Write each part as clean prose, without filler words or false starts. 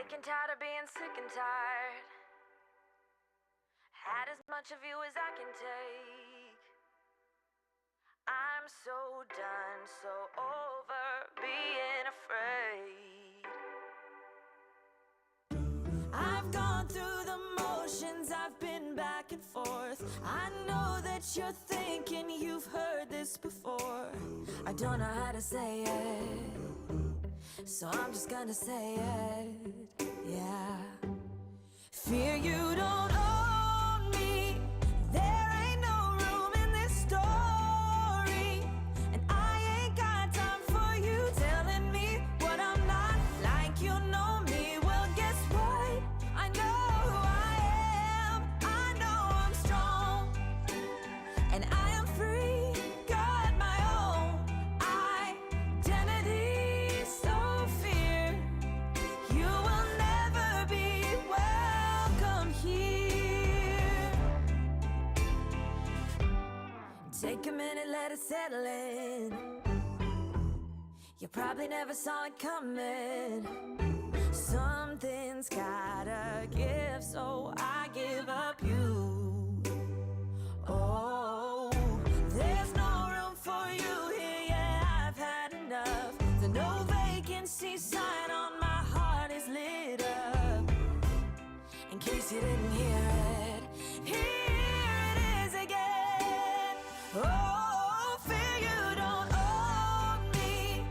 Sick and tired of being sick and tired. Had as much of you as I can take. I'm so done, so over being afraid. I've gone through the motions, I've been back and forth. I know that you're thinking you've heard this before. I don't know how to say it, so I'm just gonna say it, yeah. Fear you don't own me. There ain't no room in this story, and I ain't got time for you telling me what I'm not. Like you know me, well guess what? I know who I am. I know I'm strong, and I am free. Got my own identity. So fear you will never be welcome here. Take a minute, let it settle in. You probably never saw it coming. Something's gotta give, so I give up you. Oh, there's no room for you here, yeah, I've had enough. The no vacancy sign on my heart is lit up. In case you didn't hear it, here it is again. Oh, fear you don't own me.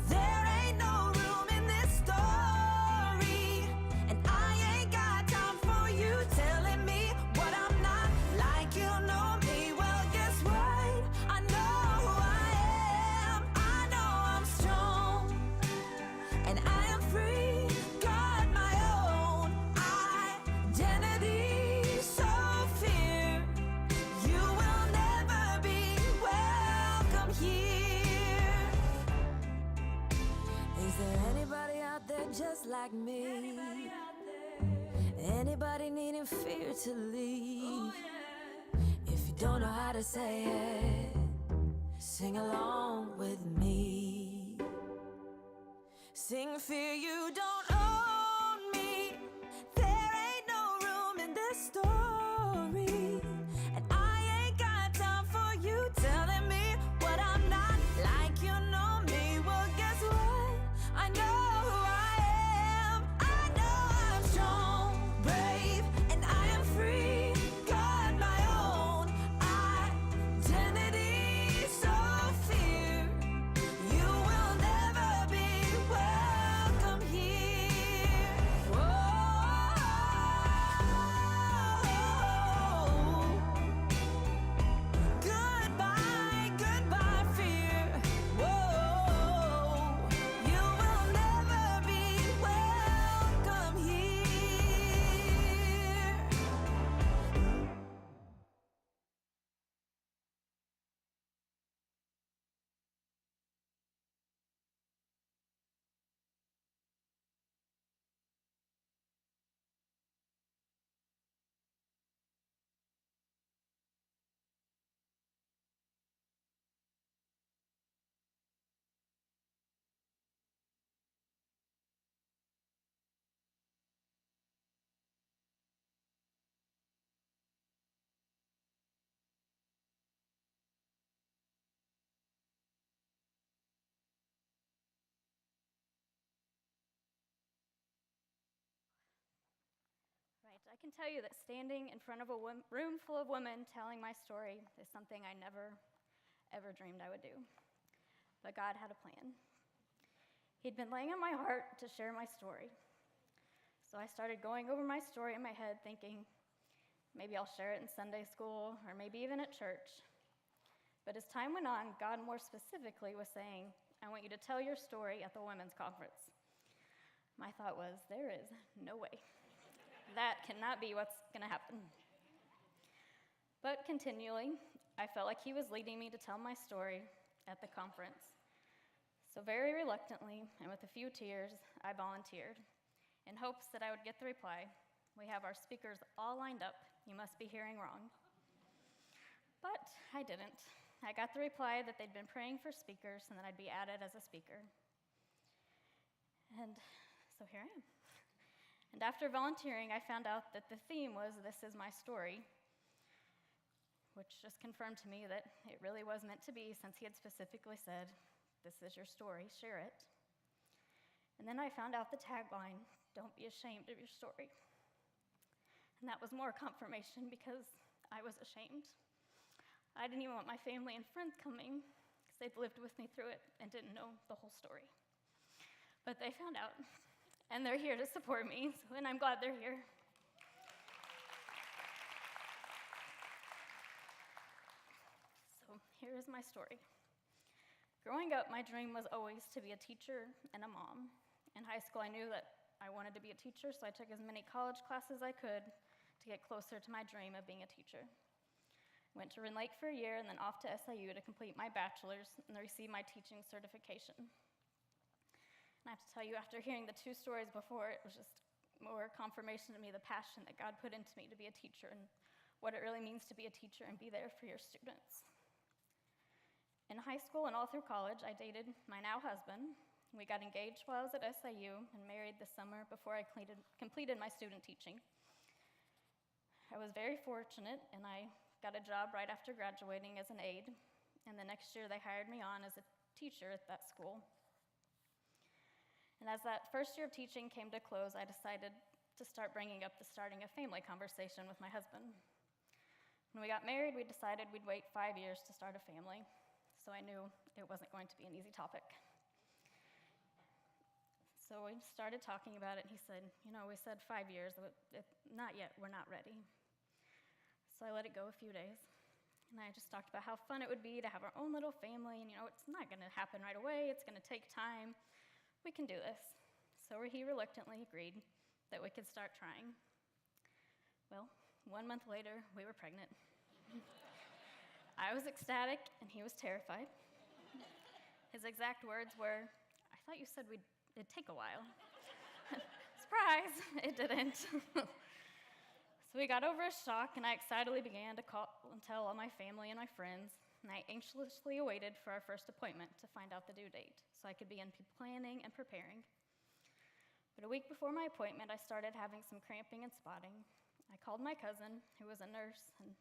There ain't no room in this story, and I ain't got time for you telling me what I'm not. Like you know me, well guess what? I know who I am. I know I'm strong, and I am free. Got my own identity. So fear you will never be welcome here. Is there anybody out there just like me? Anybody needing fear to leave? If you don't know how to say it, sing along with me. Sing, fear you don't own me. There ain't no room in this story, and I ain't got time for you telling me what I'm not. Like you know me, well guess what? I know who I am. I know I'm strong, brave, and I am free. Got my own identity. So fear you will never be welcome here. Whoa. Goodbye, goodbye, fear. Whoa. You will never be welcome here. Right, I can tell you that standing in front of a room full of women telling my story is something I never, ever dreamed I would do. But God had a plan. He'd been laying on my heart to share my story. So I started going over my story in my head, thinking, maybe I'll share it in Sunday school, or maybe even at church. But as time went on, God more specifically was saying, I want you to tell your story at the women's conference. My thought was, there is no way. That cannot be what's going to happen. But continually, I felt like he was leading me to tell my story at the conference. So very reluctantly, and with a few tears, I volunteered, in hopes that I would get the reply, we have our speakers all lined up, you must be hearing wrong. But I didn't. I got the reply that they'd been praying for speakers and that I'd be added as a speaker. And so here I am. And after volunteering, I found out that the theme was "This is my story," which just confirmed to me that it really was meant to be, since he had specifically said, "This is your story, share it." And then I found out the tagline, "Don't be ashamed of your story." And that was more confirmation, because I was ashamed. I didn't even want my family and friends coming, because they'd lived with me through it and didn't know the whole story. But they found out, and they're here to support me, and I'm glad they're here. So here is my story. Growing up, my dream was always to be a teacher and a mom. In high school, I knew that I wanted to be a teacher, so I took as many college classes as I could to get closer to my dream of being a teacher. Went to Rend Lake for a year and then off to SIU to complete my bachelor's and receive my teaching certification. And I have to tell you, after hearing the two stories before, it was just more confirmation to me the passion that God put into me to be a teacher and what it really means to be a teacher and be there for your students. In high school and all through college, I dated my now husband. We got engaged while I was at SIU and married this summer before I completed my student teaching. I was very fortunate, and I got a job right after graduating as an aide, and the next year they hired me on as a teacher at that school. And as that first year of teaching came to close, I decided to start bringing up the starting a family conversation with my husband. When we got married, we decided we'd wait 5 years to start a family, so I knew it wasn't going to be an easy topic. So we started talking about it, and he said, we said 5 years, but not yet, we're not ready. So I let it go a few days, and I just talked about how fun it would be to have our own little family, and it's not gonna happen right away, it's gonna take time. We can do this. So he reluctantly agreed that we could start trying. Well, 1 month later, we were pregnant. I was ecstatic, and he was terrified. His exact words were, "I thought you said it'd take a while." Surprise, it didn't. So we got over a shock, and I excitedly began to call and tell all my family and my friends, and I anxiously awaited for our first appointment to find out the due date so I could begin planning and preparing. But a week before my appointment, I started having some cramping and spotting. I called my cousin, who was a nurse, and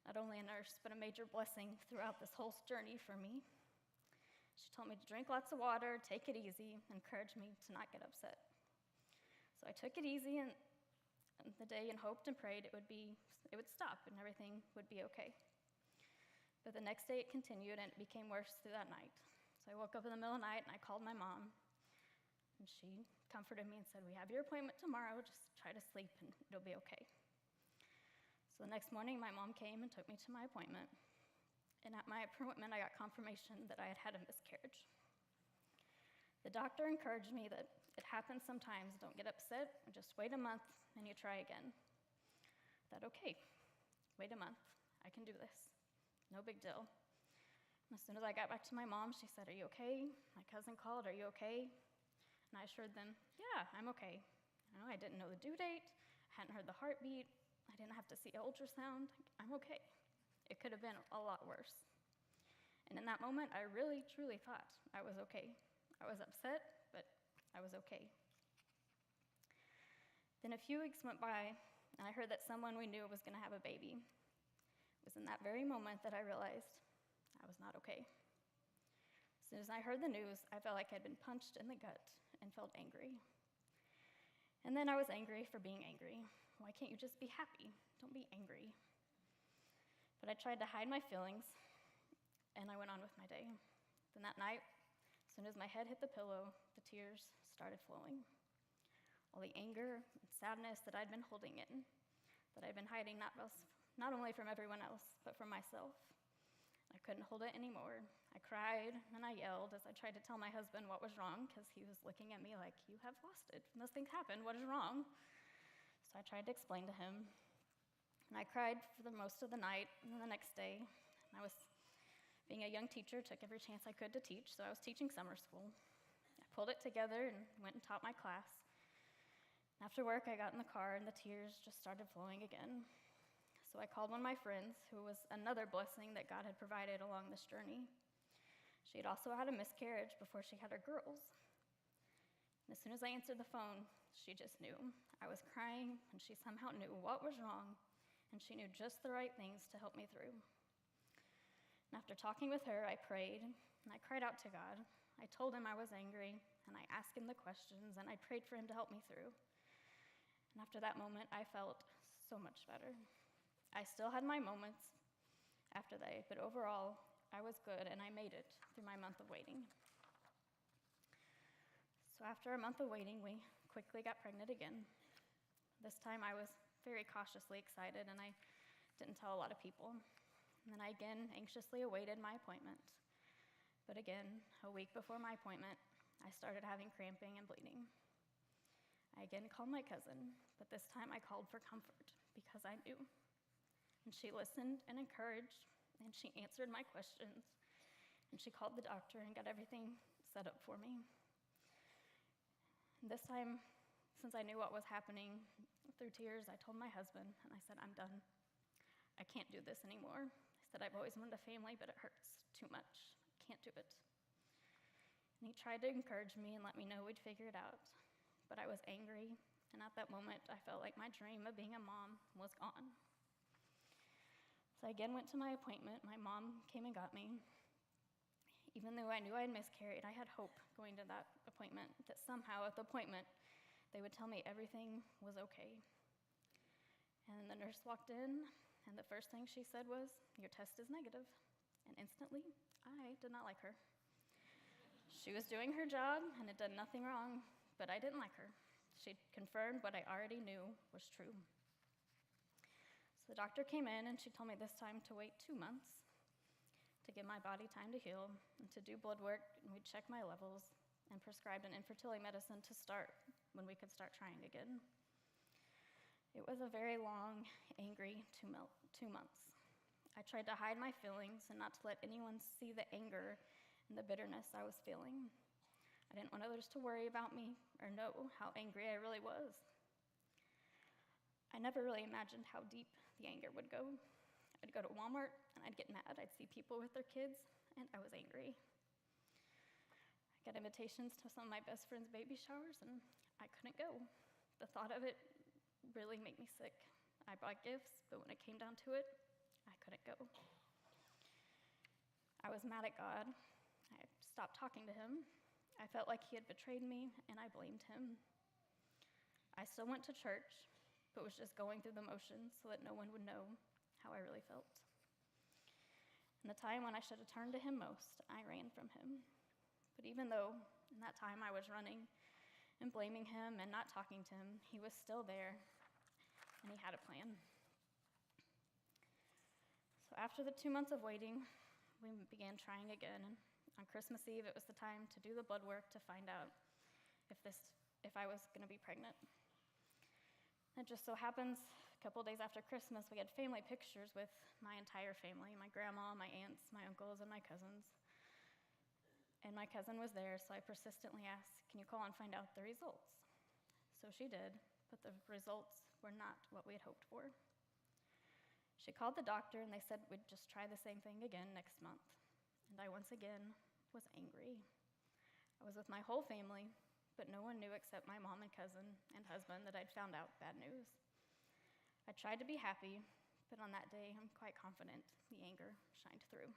not only a nurse, but a major blessing throughout this whole journey for me. She told me to drink lots of water, take it easy, and encouraged me to not get upset. So I took it easy and the day and hoped and prayed it would stop and everything would be okay. But the next day it continued, and it became worse through that night. So I woke up in the middle of the night and I called my mom, and she comforted me and said, "We have your appointment tomorrow, just try to sleep and it'll be okay." So the next morning my mom came and took me to my appointment. And at my appointment, I got confirmation that I had had a miscarriage. The doctor encouraged me that it happens sometimes, don't get upset, just wait a month and you try again. I thought, okay, wait a month, I can do this, no big deal. And as soon as I got back to my mom, she said, "Are you okay?" My cousin called, "Are you okay?" And I assured them, "Yeah, I'm okay." I didn't know the due date, I hadn't heard the heartbeat, I didn't have to see an ultrasound, I'm okay. It could have been a lot worse. And in that moment, I really, truly thought I was okay. I was upset, but I was okay. Then a few weeks went by, and I heard that someone we knew was going to have a baby. It was in that very moment that I realized I was not okay. As soon as I heard the news, I felt like I'd been punched in the gut and felt angry. And then I was angry for being angry. Why can't you just be happy? Don't be angry. But I tried to hide my feelings, and I went on with my day. Then that night, as soon as my head hit the pillow, the tears started flowing. All the anger and sadness that I'd been holding in, that I'd been hiding not only from everyone else, but from myself. I couldn't hold it anymore. I cried and I yelled as I tried to tell my husband what was wrong, because he was looking at me like, "You have lost it. Nothing's happened. What is wrong?" So I tried to explain to him. And I cried for the most of the night, and then the next day, I was, being a young teacher, took every chance I could to teach, so I was teaching summer school. I pulled it together and went and taught my class. After work, I got in the car, and the tears just started flowing again. So I called one of my friends, who was another blessing that God had provided along this journey. She had also had a miscarriage before she had her girls. And as soon as I answered the phone, she just knew. I was crying, and she somehow knew what was wrong, and she knew just the right things to help me through. And after talking with her, I prayed, and I cried out to God. I told him I was angry, and I asked him the questions, and I prayed for him to help me through. And after that moment, I felt so much better. I still had my moments after that, but overall, I was good, and I made it through my month of waiting. So after a month of waiting, we quickly got pregnant again. This time I was very cautiously excited, and I didn't tell a lot of people. And then I again anxiously awaited my appointment. But again, a week before my appointment, I started having cramping and bleeding. I again called my cousin, but this time I called for comfort because I knew. And she listened and encouraged, and she answered my questions. And she called the doctor and got everything set up for me. And this time, since I knew what was happening, through tears, I told my husband, and I said, I'm done. I can't do this anymore. I said, I've always wanted a family, but it hurts too much. I can't do it. And he tried to encourage me and let me know we'd figure it out. But I was angry, and at that moment, I felt like my dream of being a mom was gone. So I again went to my appointment. My mom came and got me. Even though I knew I had miscarried, I had hope going to that appointment, that somehow at the appointment, they would tell me everything was okay. And the nurse walked in, and the first thing she said was, your test is negative. And instantly, I did not like her. She was doing her job, and had done nothing wrong, but I didn't like her. She confirmed what I already knew was true. So the doctor came in, and she told me this time to wait 2 months to give my body time to heal and to do blood work, and we'd check my levels and prescribed an infertility medicine to start when we could start trying again. It was a very long, angry 2 months. I tried to hide my feelings and not to let anyone see the anger and the bitterness I was feeling. I didn't want others to worry about me or know how angry I really was. I never really imagined how deep the anger would go. I'd go to Walmart, and I'd get mad. I'd see people with their kids, and I was angry. I got invitations to some of my best friends' baby showers, and I couldn't go. The thought of it really made me sick. I bought gifts, but when it came down to it, I couldn't go. I was mad at God. I stopped talking to him. I felt like he had betrayed me, and I blamed him. I still went to church, but was just going through the motions so that no one would know how I really felt. In the time when I should have turned to him most, I ran from him. But even though in that time I was running and blaming him and not talking to him, he was still there, and he had a plan. So after the 2 months of waiting, we began trying again. And on Christmas Eve, it was the time to do the blood work to find out if I was going to be pregnant. It just so happens, a couple days after Christmas, we had family pictures with my entire family, my grandma, my aunts, my uncles, and my cousins. And my cousin was there, so I persistently asked, can you call and find out the results? So she did, but the results were not what we had hoped for. She called the doctor, and they said we'd just try the same thing again next month. And I once again was angry. I was with my whole family, but no one knew except my mom and cousin and husband that I'd found out bad news. I tried to be happy, but on that day, I'm quite confident the anger shined through.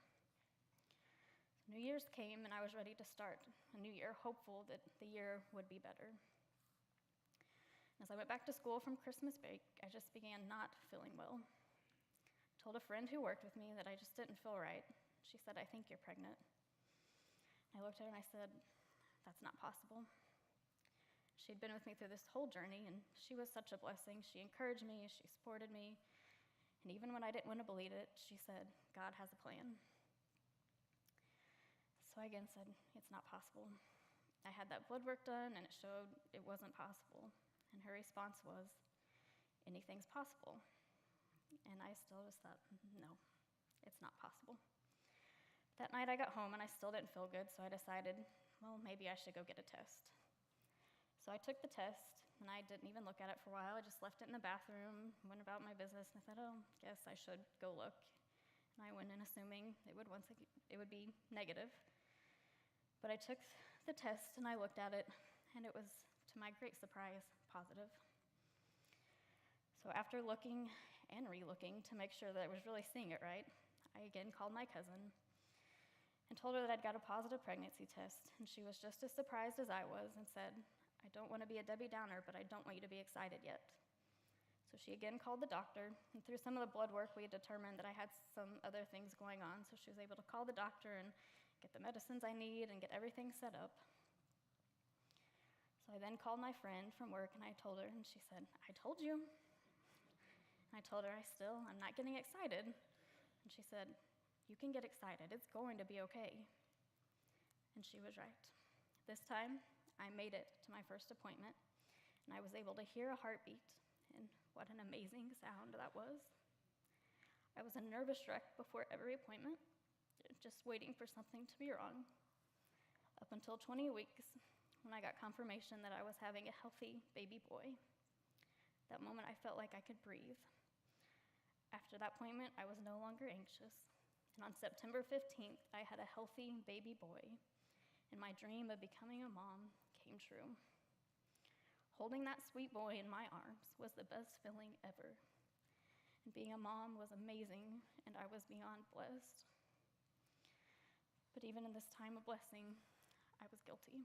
New Year's came, and I was ready to start a new year, hopeful that the year would be better. As I went back to school from Christmas break, I just began not feeling well. I told a friend who worked with me that I just didn't feel right. She said, I think you're pregnant. I looked at her and I said, that's not possible. She'd been with me through this whole journey, and she was such a blessing. She encouraged me, she supported me, and even when I didn't want to believe it, she said, God has a plan. So I again said, it's not possible. I had that blood work done, and it showed it wasn't possible. And her response was, anything's possible. And I still just thought, no, it's not possible. That night I got home, and I still didn't feel good, so I decided, well, maybe I should go get a test. So I took the test, and I didn't even look at it for a while. I just left it in the bathroom, went about my business, and I thought, oh, guess I should go look. And I went in assuming it would be negative. But I took the test, and I looked at it, and it was, to my great surprise, positive. So after looking and re-looking to make sure that I was really seeing it right, I again called my cousin and told her that I'd got a positive pregnancy test, and she was just as surprised as I was and said, "I don't want to be a Debbie Downer, but I don't want you to be excited yet." So she again called the doctor, and through some of the blood work, we had determined that I had some other things going on, so she was able to call the doctor and get the medicines I need and get everything set up. So I then called my friend from work, and I told her, and she said, "I told you." And I told her, I'm not getting excited. And she said, "You can get excited. It's going to be okay." And she was right. This time, I made it to my first appointment, and I was able to hear a heartbeat, and what an amazing sound that was. I was a nervous wreck before every appointment, just waiting for something to be wrong, up until 20 weeks, when I got confirmation that I was having a healthy baby boy. That moment, I felt like I could breathe. After that appointment, I was no longer anxious, and on September 15th, I had a healthy baby boy, and my dream of becoming a mom came true. Holding that sweet boy in my arms was the best feeling ever, and being a mom was amazing, and I was beyond blessed. But even in this time of blessing, I was guilty.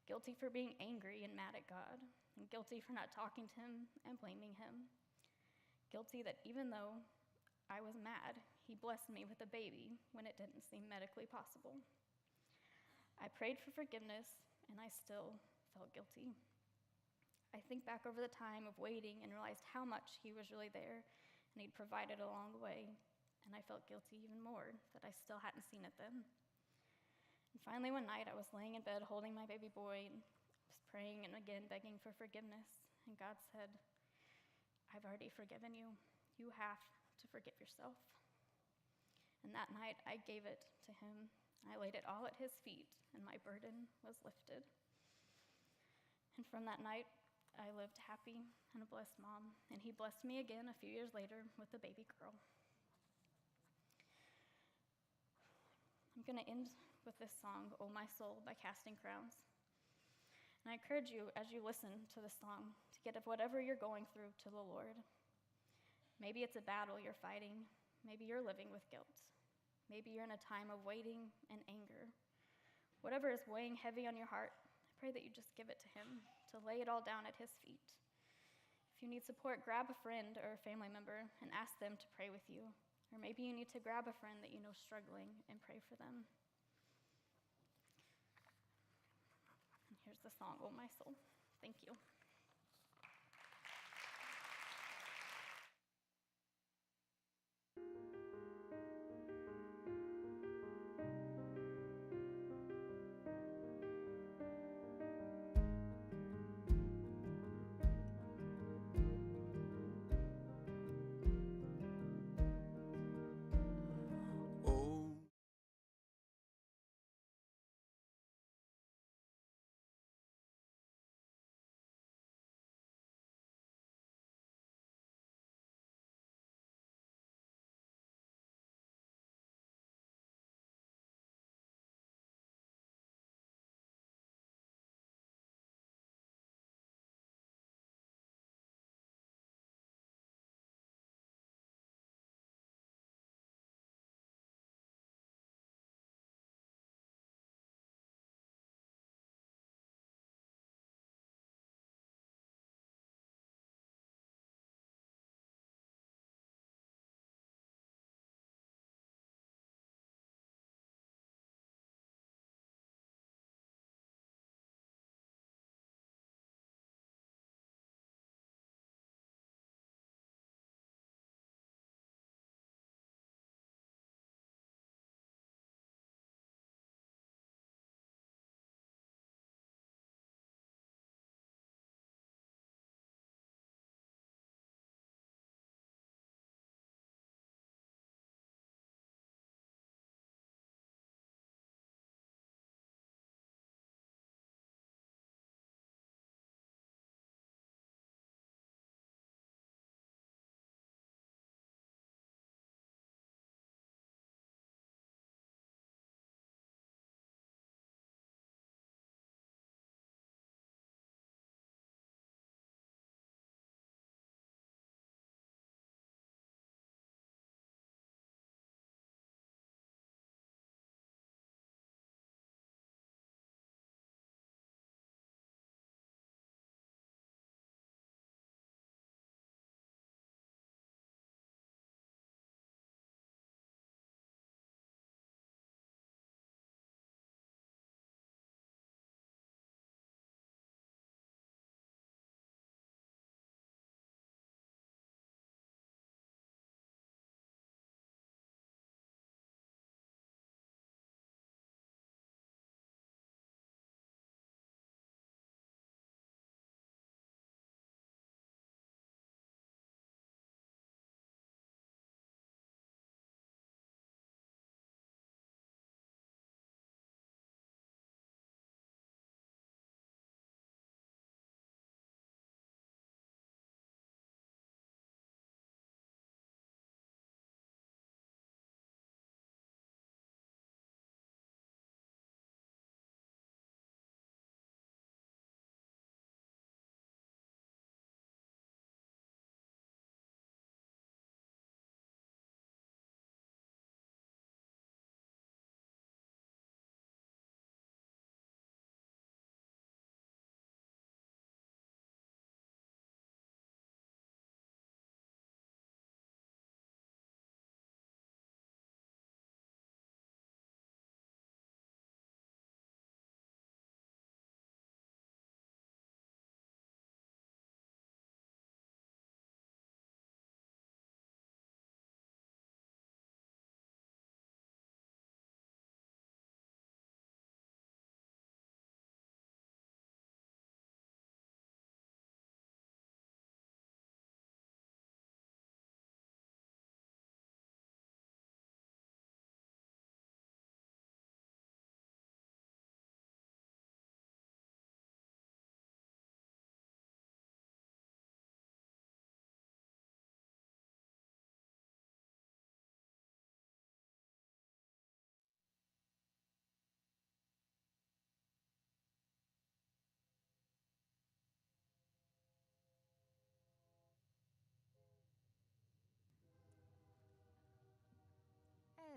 Guilty for being angry and mad at God, and guilty for not talking to him and blaming him. Guilty that even though I was mad, he blessed me with a baby when it didn't seem medically possible. I prayed for forgiveness, and I still felt guilty. I think back over the time of waiting and realized how much he was really there, and he'd provided along the way, and I felt guilty even more that I still hadn't seen it then. And finally one night I was laying in bed holding my baby boy, and was praying and again begging for forgiveness, and God said, "I've already forgiven you. You have to forgive yourself." And that night I gave it to him. I laid it all at his feet, and my burden was lifted. And from that night, I lived happy and a blessed mom, and he blessed me again a few years later with a baby girl. I'm going to end with this song, "Oh My Soul" by Casting Crowns. And I encourage you, as you listen to this song, to get whatever you're going through to the Lord. Maybe it's a battle you're fighting. Maybe you're living with guilt. Maybe you're in a time of waiting and anger. Whatever is weighing heavy on your heart, I pray that you just give it to him, to lay it all down at his feet. If you need support, grab a friend or a family member and ask them to pray with you. Or maybe you need to grab a friend that you know struggling and pray for them. And here's the song, "Oh My Soul." Thank you.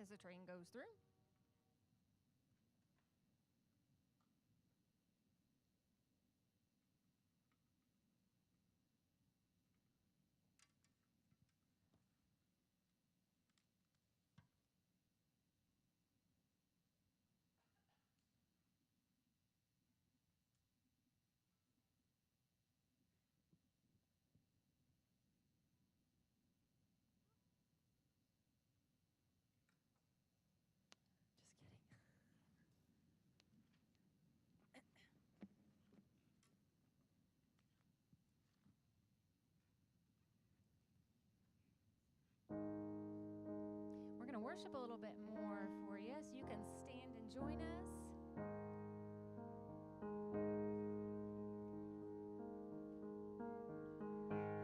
as the train goes through. Just kidding. We're going to worship a little bit more for you, so you can stand and join us.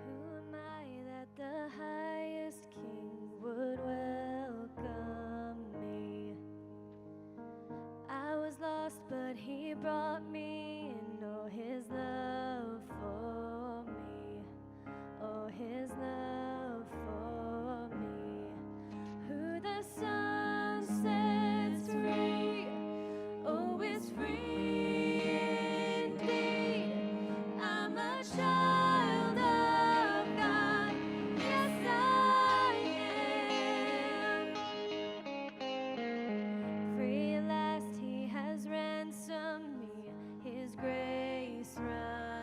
Who am I that the highest king would welcome me? I was lost, but he brought me in. Oh, his love for me. Oh, his love for me. Who the sun sets free, oh, is free indeed. I'm a child of God, yes I am. Free at last he has ransomed me, his grace runs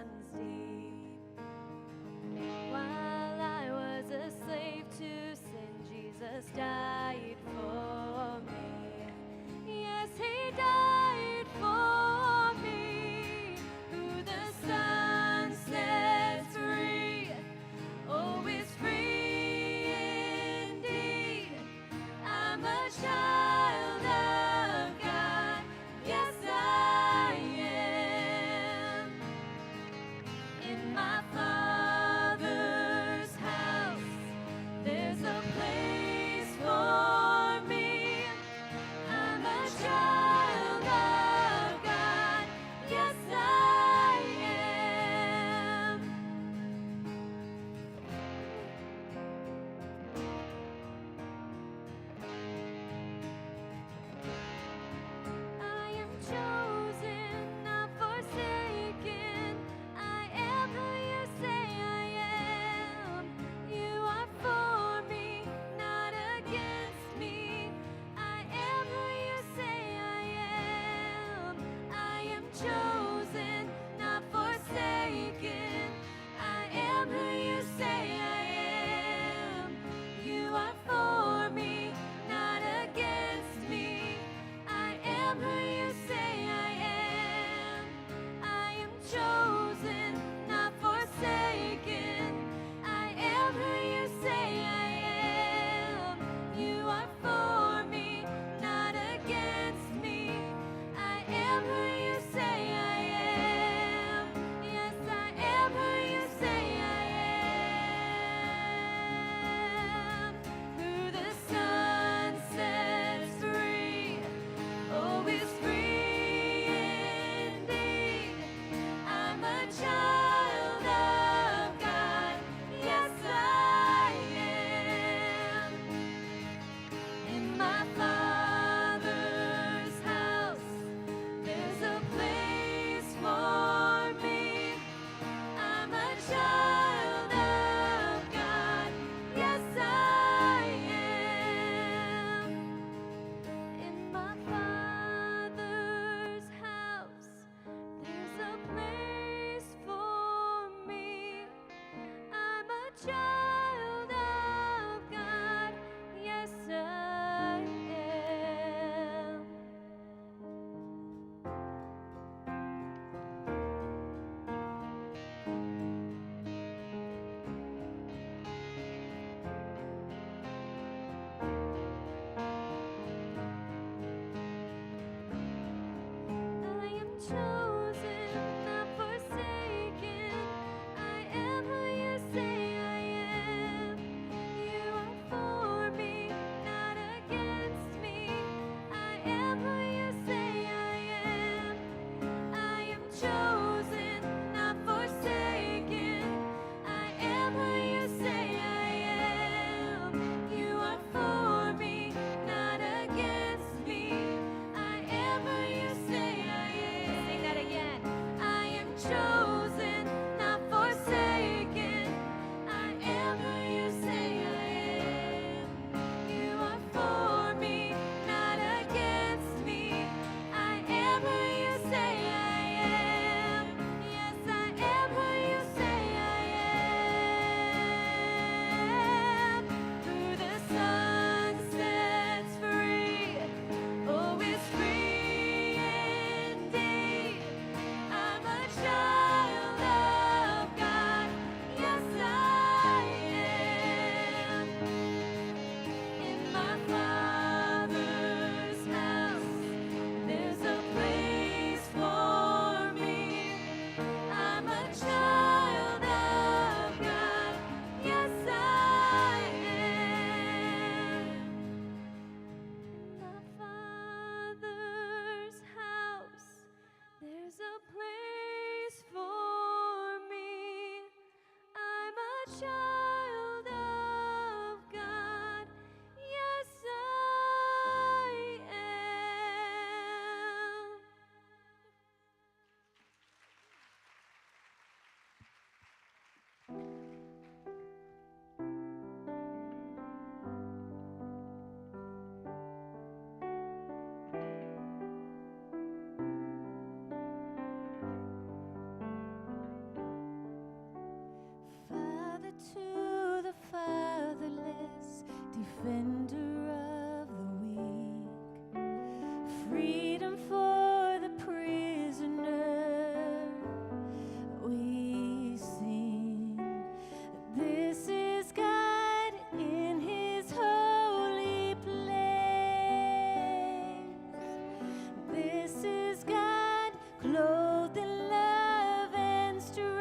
child of God. Yes, I am. Father to the fatherless, defender of the weak, freedom for the prisoner. We sing, this is God in His holy place. This is God clothed in love and strength.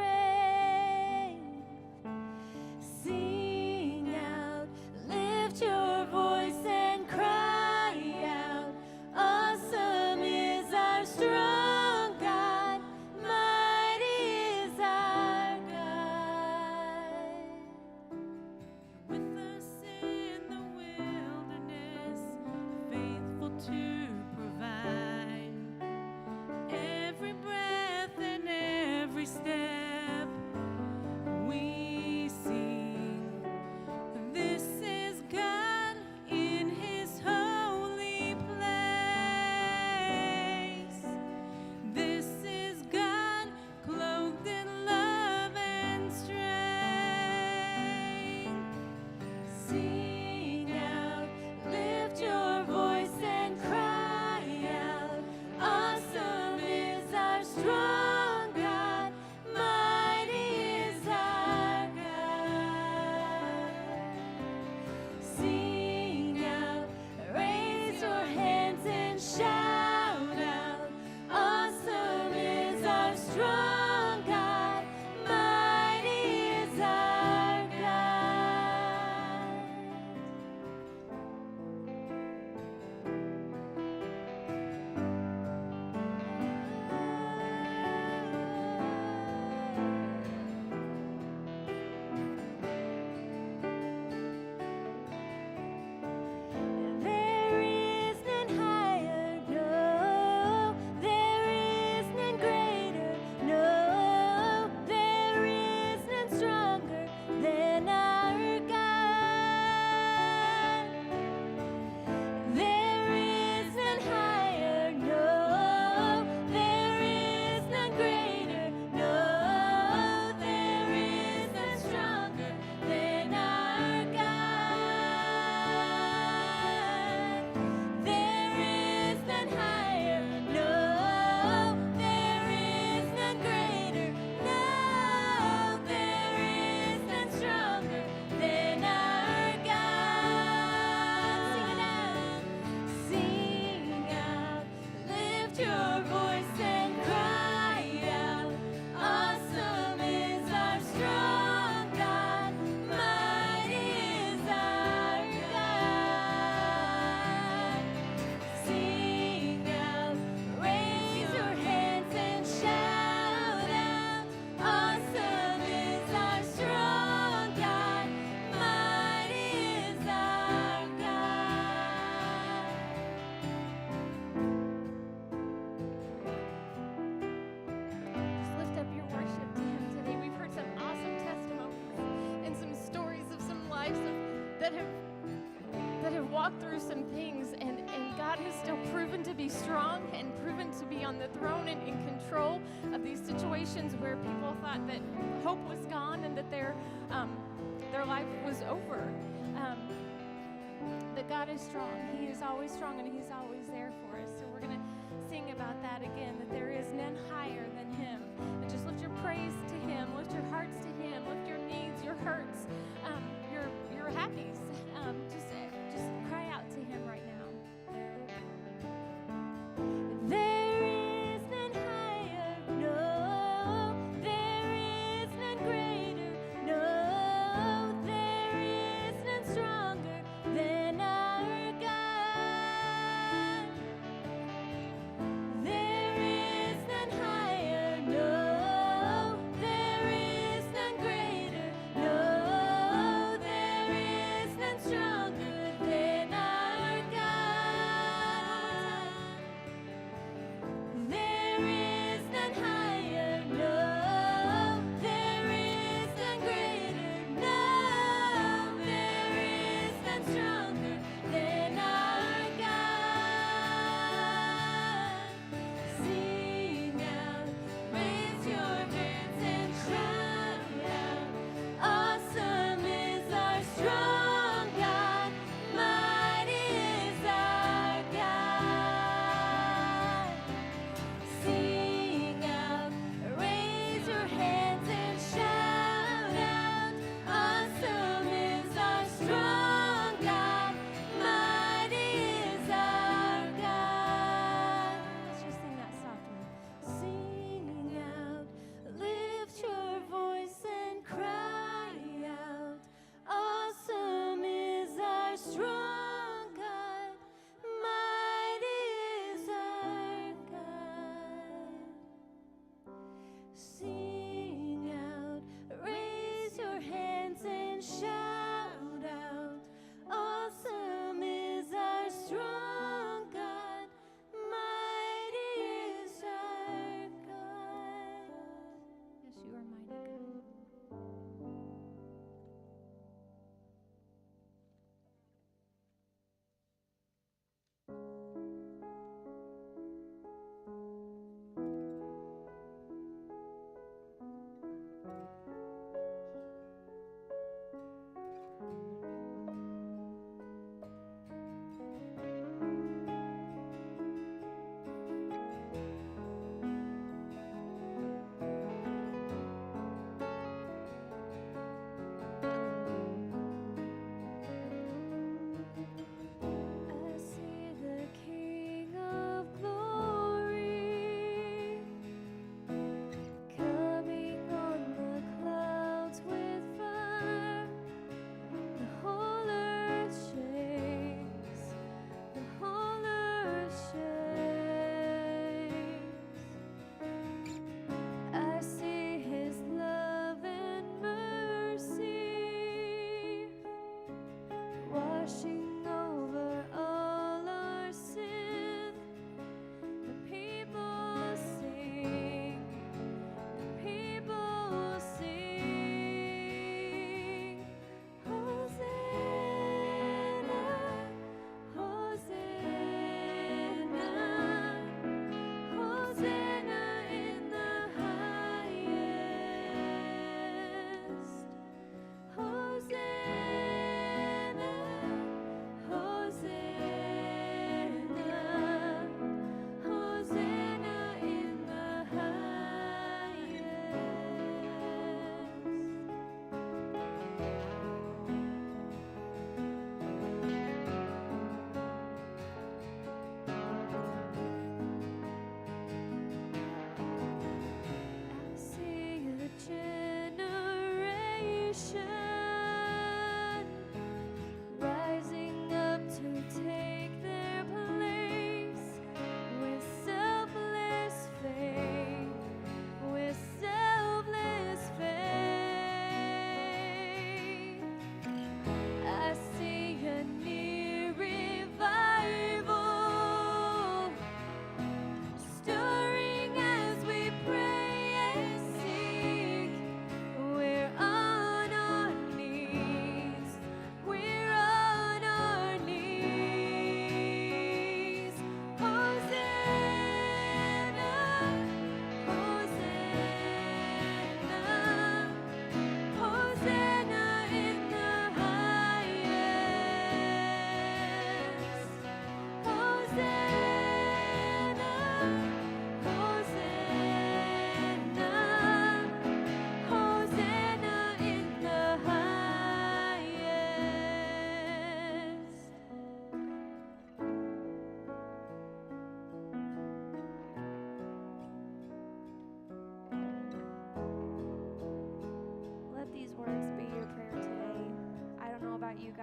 Sing out, lift your voice and cry out. Awesome is our strong God, mighty is our God. With us in the wilderness, faithful to provide every breath and every step. We sing, this is God in His holy place. This is God clothed in love and strength. Sing out, lift your voice and cry out. Awesome is our strong God, mighty is our God. Sing out, raise your hands and shout out. Awesome is our strong God, mighty is our God. There is none higher, no. There is none greater, no. There is none stronger than our God. There is none higher, no. There is none greater, no. There is none stronger than our God. There is none higher, no. There is none greater, no. There is none stronger than our God. Sing out, lift your voice and cry out. Awesome is our strong God, mighty is our God. Sing out, raise your hands and shout out. Awesome is our strong God, mighty is our God. Just lift up your worship to Him today. We've heard some awesome testimonies and some stories of some lives that have walked through some things, and God has still proven to be strong and proven to be on the throne and in control of these situations where people thought that hope was gone and that their life was over. That God is strong. He is always strong, and He's always there for us. So we're going to sing about that again, that there is none higher than Him. And just lift your praise to Him, lift your hearts to Him, lift your needs, your hurts, your happies. Just cry out to Him right now. There is none higher, no. There is none greater, no. There is none stronger than our God. There is none higher.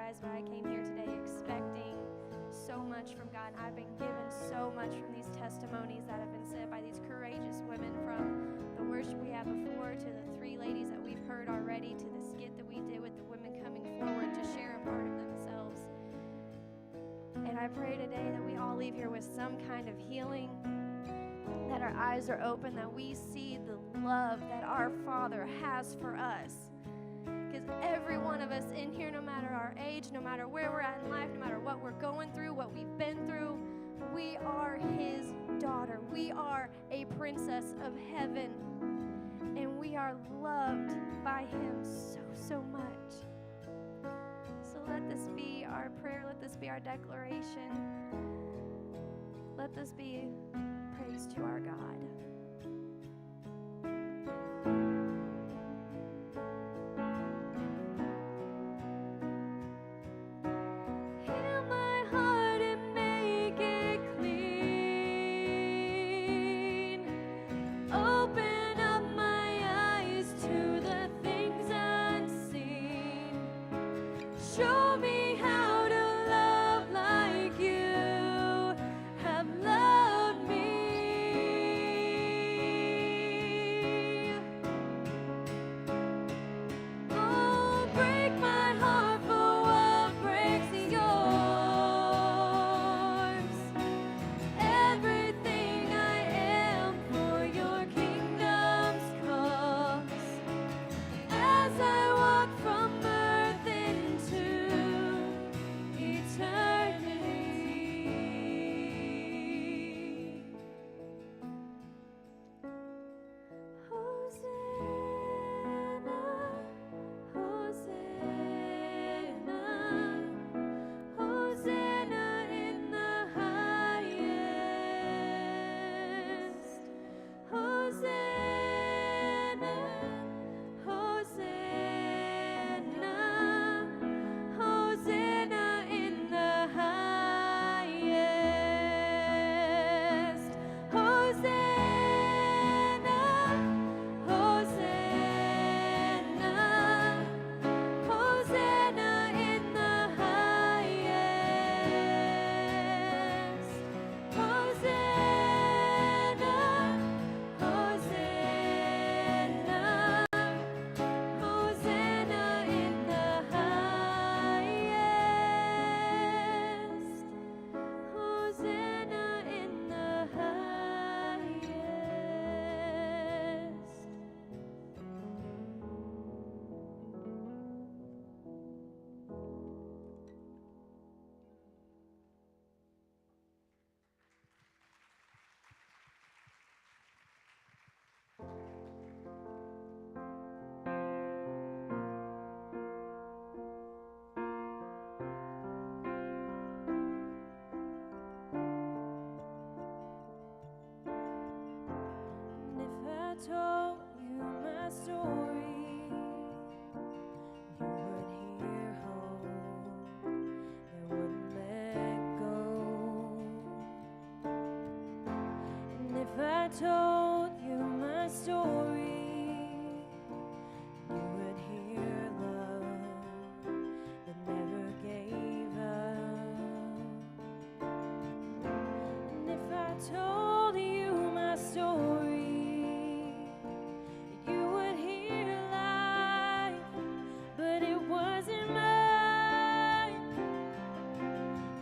guys, but I came here today expecting so much from God. And I've been given so much from these testimonies that have been said by these courageous women, from the worship we had before to the 3 ladies that we've heard already to the skit that we did with the women coming forward to share a part of themselves. And I pray today that we all leave here with some kind of healing, that our eyes are open, that we see the love that our Father has for us. Because every one of us in here, no matter our age, no matter where we're at in life, no matter what we're going through, what we've been through, we are His daughter. We are a princess of heaven. And we are loved by Him so, so much. So let this be our prayer. Let this be our declaration. Let this be praise to our God. Heal my heart and make it clean. Open up my eyes to the things unseen. Show me how to love like you have loved me. Oh, break my heart for what breaks yours. Everything I am for your kingdom's cause. As I walk from earth into eternity. Hosanna, Hosanna, Hosanna in the highest. Hosanna, Hosanna, Hosanna in the highest. Hosanna, Hosanna, Hosanna in the highest. Hosanna, Hosanna, Hosanna in the highest. Hosanna in the highest. And if I told you my story, you would hear hope and wouldn't let go. And if I told you my story, you would hear love that never gave up. And if I told you my story, you would hear life, but it wasn't mine.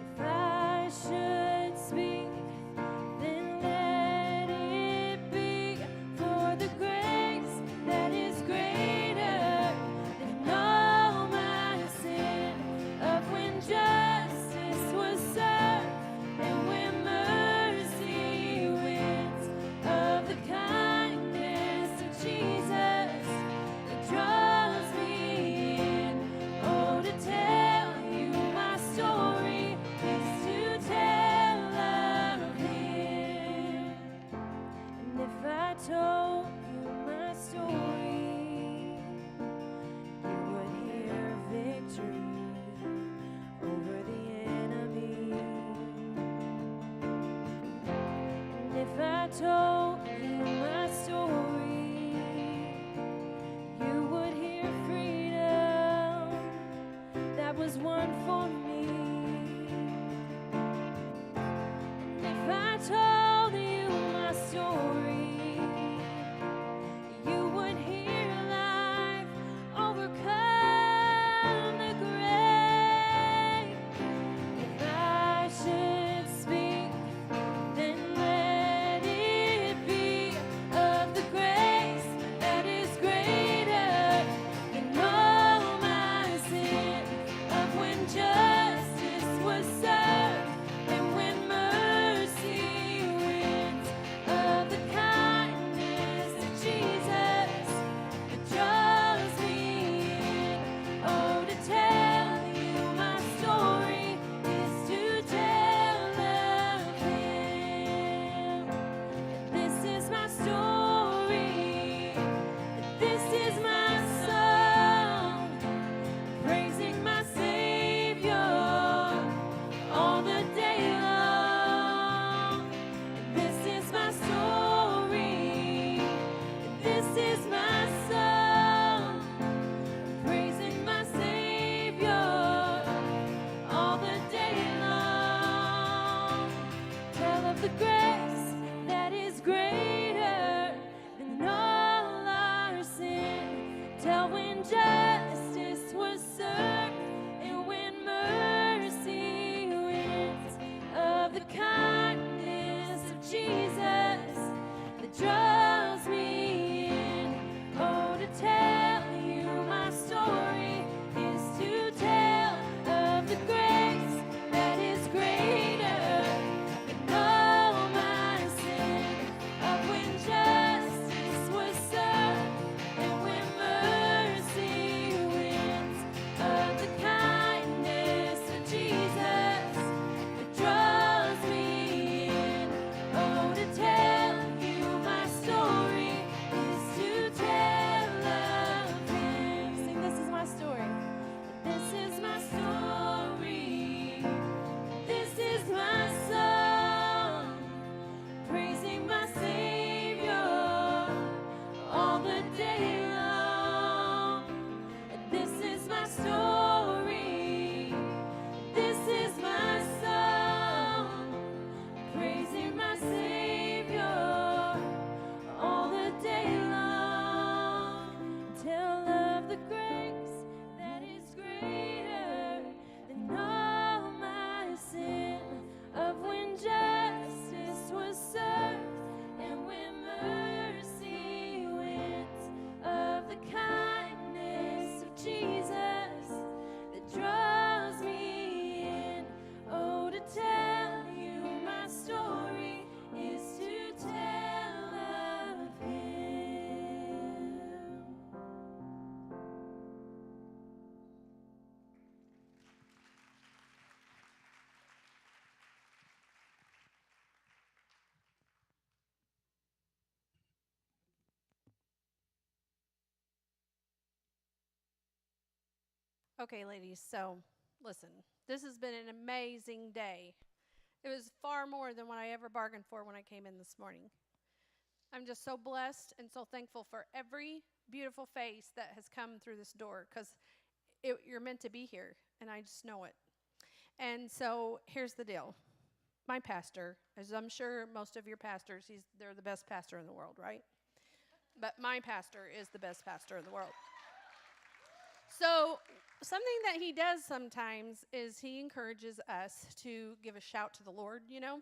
If I should speak, then let it be, for the grace that is greater than all my sin, of when justice was served and when mercy wins, of the kindness of Jesus that draws me in. Oh, to tell you my story is to tell of Him. And if I told you my story, you would hear victory over the enemy. And if I told you my story, you would hear freedom that was won the day long. This is my story. This is my song. Praising my Savior all the day long. Tell of the grace that is greater than all my sin, of when justice was served and when mercy went, of the kindness of Jesus that draws me in. Oh, to tell you my story is to tell of Him. Okay, ladies, so listen, this has been an amazing day. It was far more than what I ever bargained for when I came in this morning. I'm just so blessed and so thankful for every beautiful face that has come through this door, because you're meant to be here, and I just know it. And so here's the deal. My pastor, as I'm sure most of your pastors, they're the best pastor in the world, right? But my pastor is the best pastor in the world. So something that he does sometimes is he encourages us to give a shout to the Lord, you know?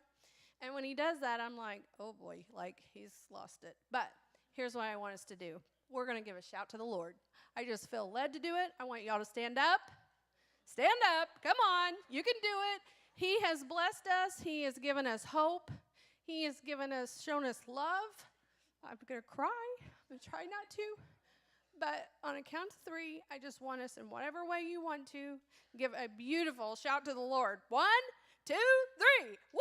And when he does that, I'm like, oh boy, like he's lost it. But here's what I want us to do. We're going to give a shout to the Lord. I just feel led to do it. I want y'all to stand up. Stand up. Come on. You can do it. He has blessed us. He has given us hope. He has shown us love. I'm going to cry. I'm going to try not to. But on a count of 3, I just want us, in whatever way you want to, give a beautiful shout to the Lord. 1, 2, 3. Woo!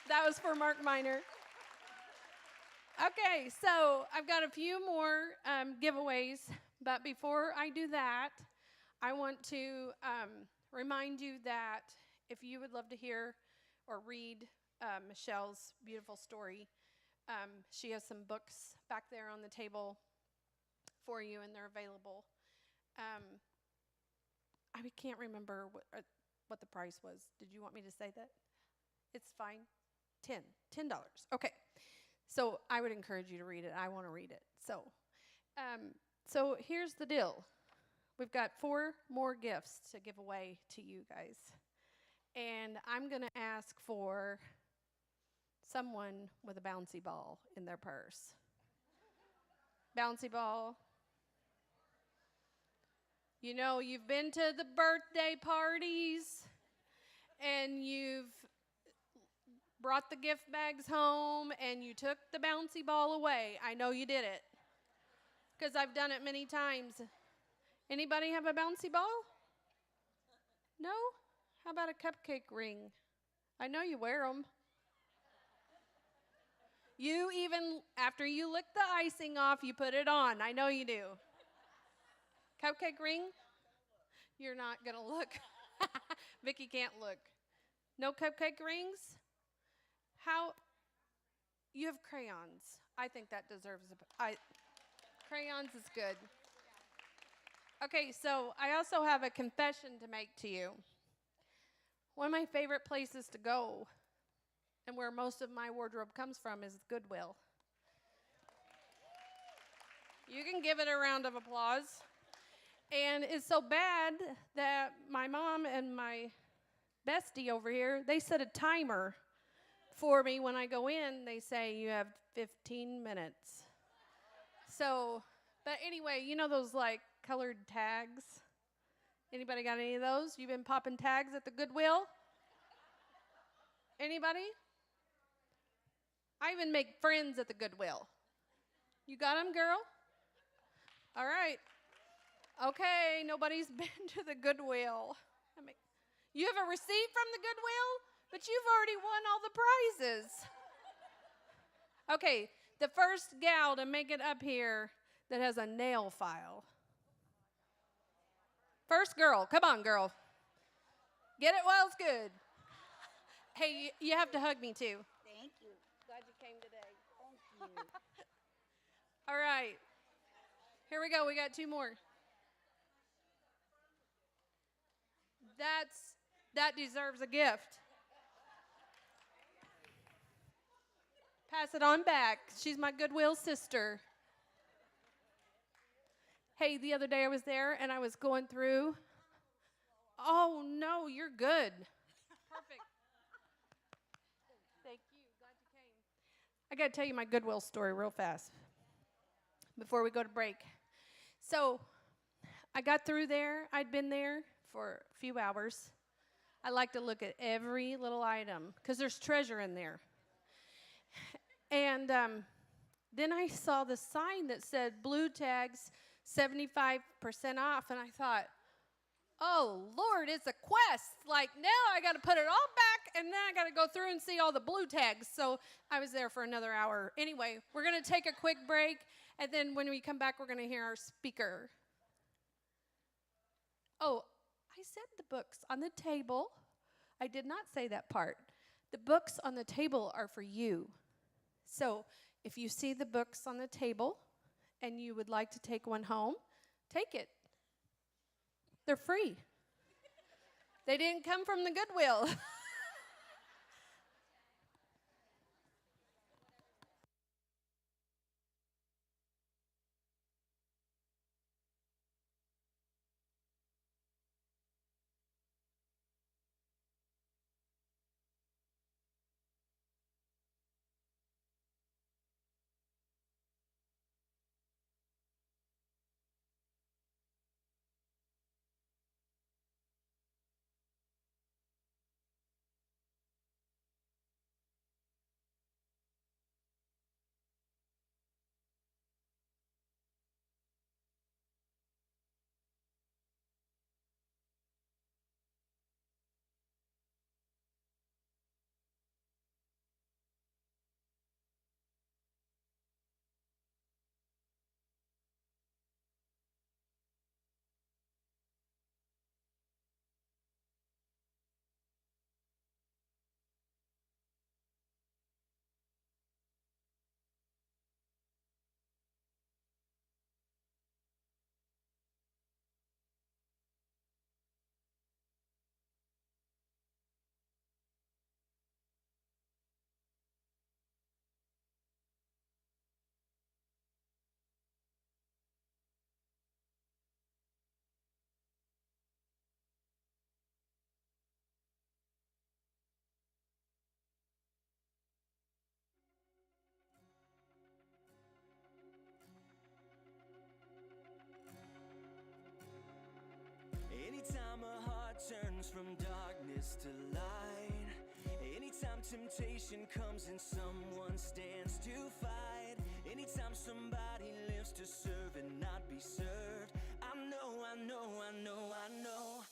That was for Mark Miner. Okay, so I've got a few more giveaways. But before I do that, I want to remind you that if you would love to hear or read Michelle's beautiful story, she has some books back there on the table for you, and they're available. I can't remember what the price was. Did you want me to say that? It's fine. $10. Okay. So I would encourage you to read it. I want to read it. So here's the deal. We've got 4 more gifts to give away to you guys. And I'm going to ask for someone with a bouncy ball in their purse. Bouncy ball. You know, you've been to the birthday parties and you've brought the gift bags home and you took the bouncy ball away. I know you did it because I've done it many times. Anybody have a bouncy ball? No? How about a cupcake ring? I know you wear them. You even, after you lick the icing off, you put it on. I know you do. Cupcake ring? You're not going to look. Vicki can't look. No cupcake rings? How? You have crayons. I think that deserves crayons is good. Okay, so I also have a confession to make to you. One of my favorite places to go, and where most of my wardrobe comes from, is Goodwill. You can give it a round of applause. And it's so bad that my mom and my bestie over here, they set a timer for me when I go in. They say you have 15 minutes. So, but anyway, you know those like colored tags? Anybody got any of those? You've been popping tags at the Goodwill? Anybody? I even make friends at the Goodwill. You got them, girl? All right. Okay, nobody's been to the Goodwill. You have a receipt from the Goodwill, but you've already won all the prizes. Okay, the first gal to make it up here that has a nail file. First girl, come on, girl. Get it while it's good. Hey, you have to hug me too. Thank you. God glad you came today. Thank you. All right. Here we go. We got two more. That deserves a gift. Pass it on back. She's my Goodwill sister. Hey, the other day I was there and I was going through. Oh, no, you're good. Perfect. Thank you. Glad you came. I got to tell you my Goodwill story real fast before we go to break. So I got through there. I'd been there for a few hours. I like to look at every little item because there's treasure in there. And then I saw the sign that said blue tags 75% off, and I thought, oh, Lord, it's a quest. Like, now I got to put it all back, and then I got to go through and see all the blue tags. So I was there for another hour. Anyway, we're going to take a quick break, and then when we come back, we're going to hear our speaker. Oh, I said the books on the table. I did not say that part. The books on the table are for you. So if you see the books on the table and you would like to take one home, take it. They're free. They didn't come from the Goodwill. Anytime a heart turns from darkness to light, anytime temptation comes and someone stands to fight, anytime somebody lives to serve and not be served, I know, I know, I know, I know.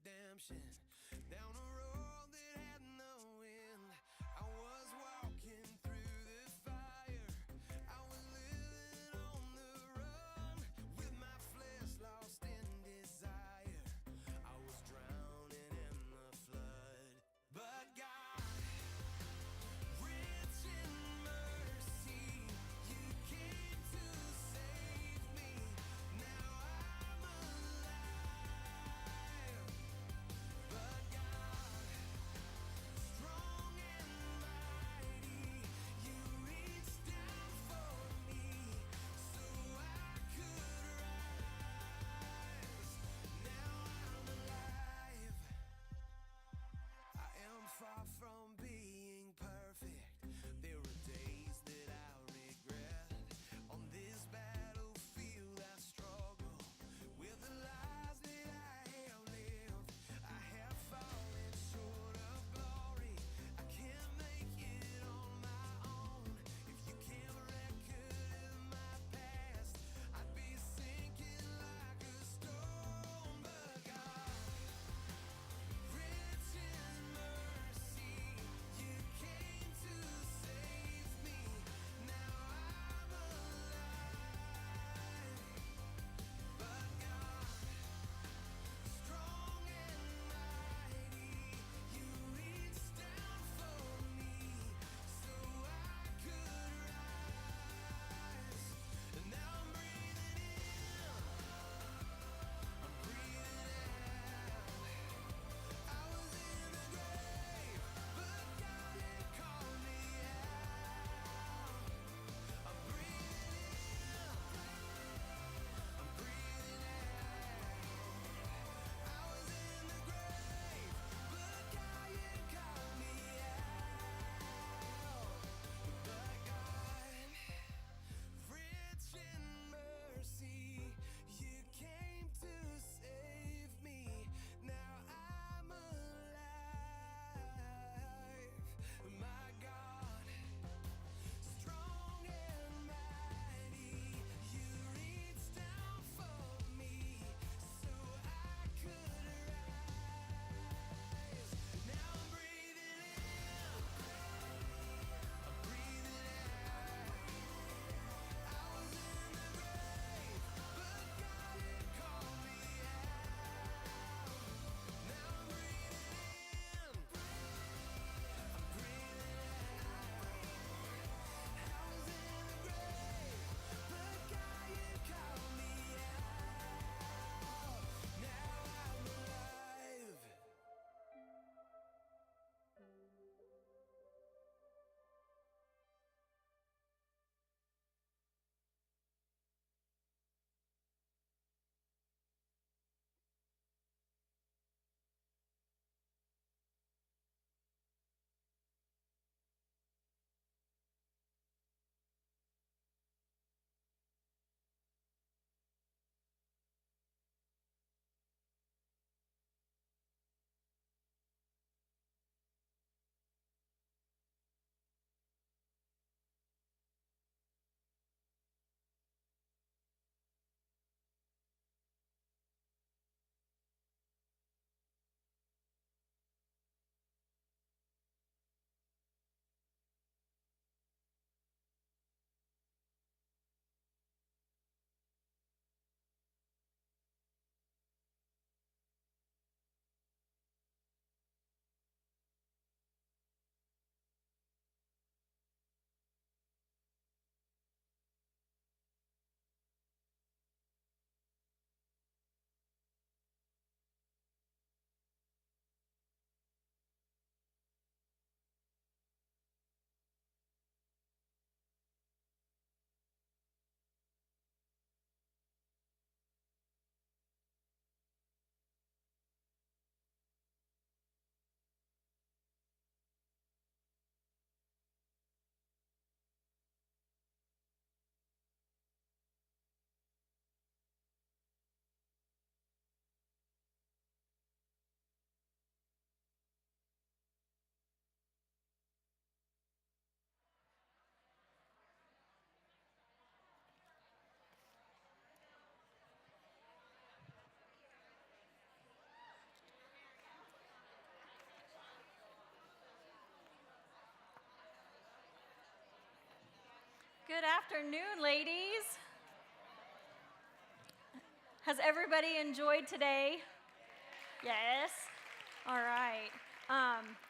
redemption. Down a road that had no end, I was walking through the fire. I was living on the run, with my flesh lost in desire. I was drowning in the flood, but God, rich in mercy, you came to save me. Now I'm alive, but God, Good afternoon, ladies. Has everybody enjoyed today? Yes? All right.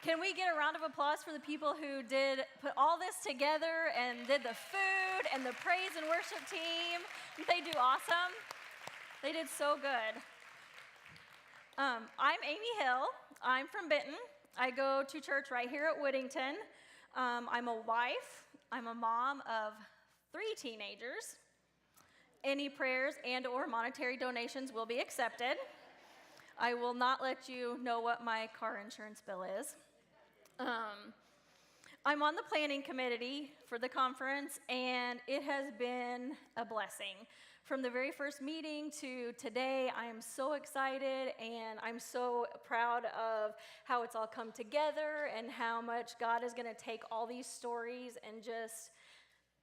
Can we get a round of applause for the people who did put all this together and did the food and the praise and worship team? Didn't they do awesome? They did so good. I'm Amy Hill. I'm from Benton. I go to church right here at Woodington. I'm a wife. I'm a mom of 3 teenagers. Any prayers and or monetary donations will be accepted. I will not let you know what my car insurance bill is. I'm on the planning committee for the conference, and it has been a blessing. From the very first meeting to today, I am so excited, and I'm so proud of how it's all come together and how much God is going to take all these stories and just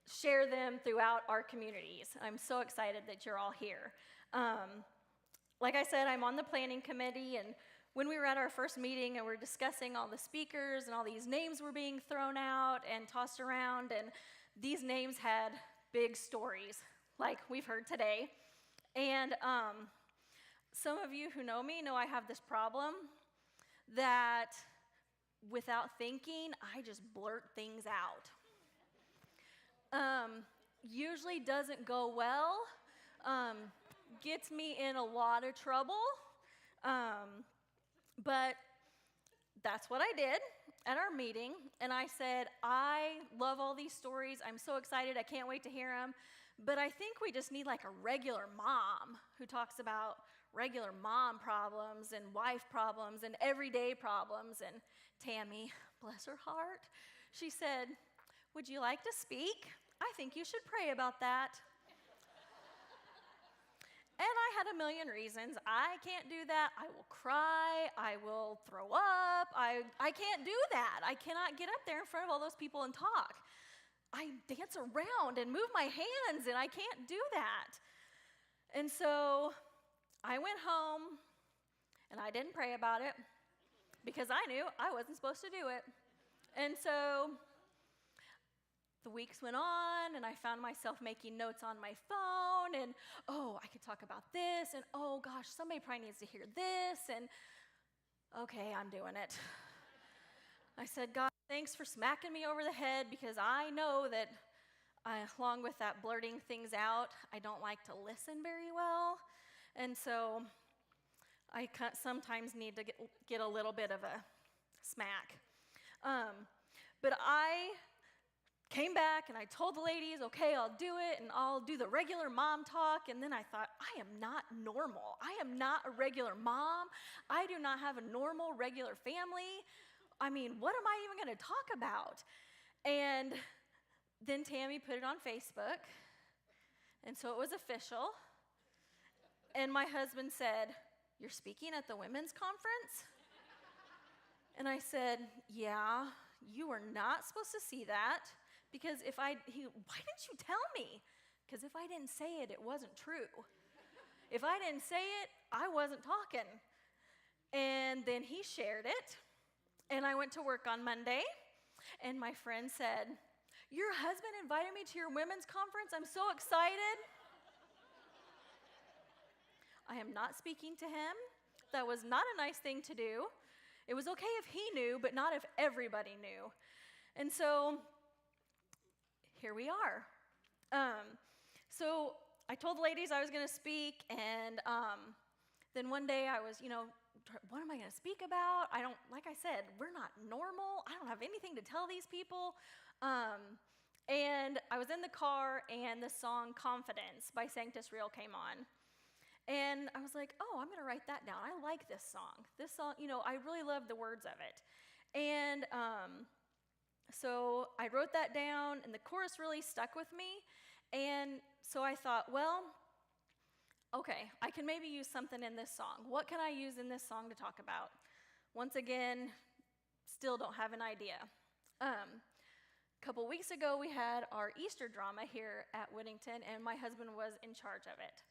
share them throughout our communities. I'm so excited that you're all here. Like I said, I'm on the planning committee, and when we were at our first meeting and we're discussing all the speakers and all these names were being thrown out and tossed around, and these names had big stories, like we've heard today. And some of you who know me know I have this problem that without thinking, I just blurt things out. Usually doesn't go well, gets me in a lot of trouble, but that's what I did at our meeting, and I said, I love all these stories, I'm so excited, I can't wait to hear them, but I think we just need like a regular mom who talks about regular mom problems and wife problems and everyday problems. And Tammy, bless her heart, she said, would you like to speak? I think you should pray about that. And I had a million reasons. I can't do that. I will cry. I will throw up. I can't do that. I cannot get up there in front of all those people and talk. I dance around and move my hands, and I can't do that. And so I went home, and I didn't pray about it because I knew I wasn't supposed to do it. And so the weeks went on, and I found myself making notes on my phone, and, oh, I could talk about this, and, oh, gosh, somebody probably needs to hear this, and, okay, I'm doing it. I said, God, thanks for smacking me over the head, because I know that, along with that blurting things out, I don't like to listen very well, and so I sometimes need to get a little bit of a smack. But I came back and I told the ladies, okay, I'll do it, and I'll do the regular mom talk. And then I thought, I am not normal. I am not a regular mom. I do not have a normal, regular family. I mean, what am I even going to talk about? And then Tammy put it on Facebook, and so it was official. And my husband said, you're speaking at the women's conference? And I said, yeah, you were not supposed to see that. Because why didn't you tell me? Because if I didn't say it, it wasn't true. If I didn't say it, I wasn't talking. And then he shared it, and I went to work on Monday, and my friend said, your husband invited me to your women's conference? I'm so excited. I am not speaking to him. That was not a nice thing to do. It was okay if he knew, but not if everybody knew. And so here we are. So I told the ladies I was going to speak, and then one day I was, what am I going to speak about? Like I said, we're not normal. I don't have anything to tell these people. And I was in the car, and the song Confidence by Sanctus Real came on. And I was like, oh, I'm going to write that down. I like this song. This song, I really love the words of it. And so I wrote that down, and the chorus really stuck with me. And so I thought, well, okay, I can maybe use something in this song. What can I use in this song to talk about? Once again, still don't have an idea. A couple weeks ago, we had our Easter drama here at Woodington, and my husband was in charge of it.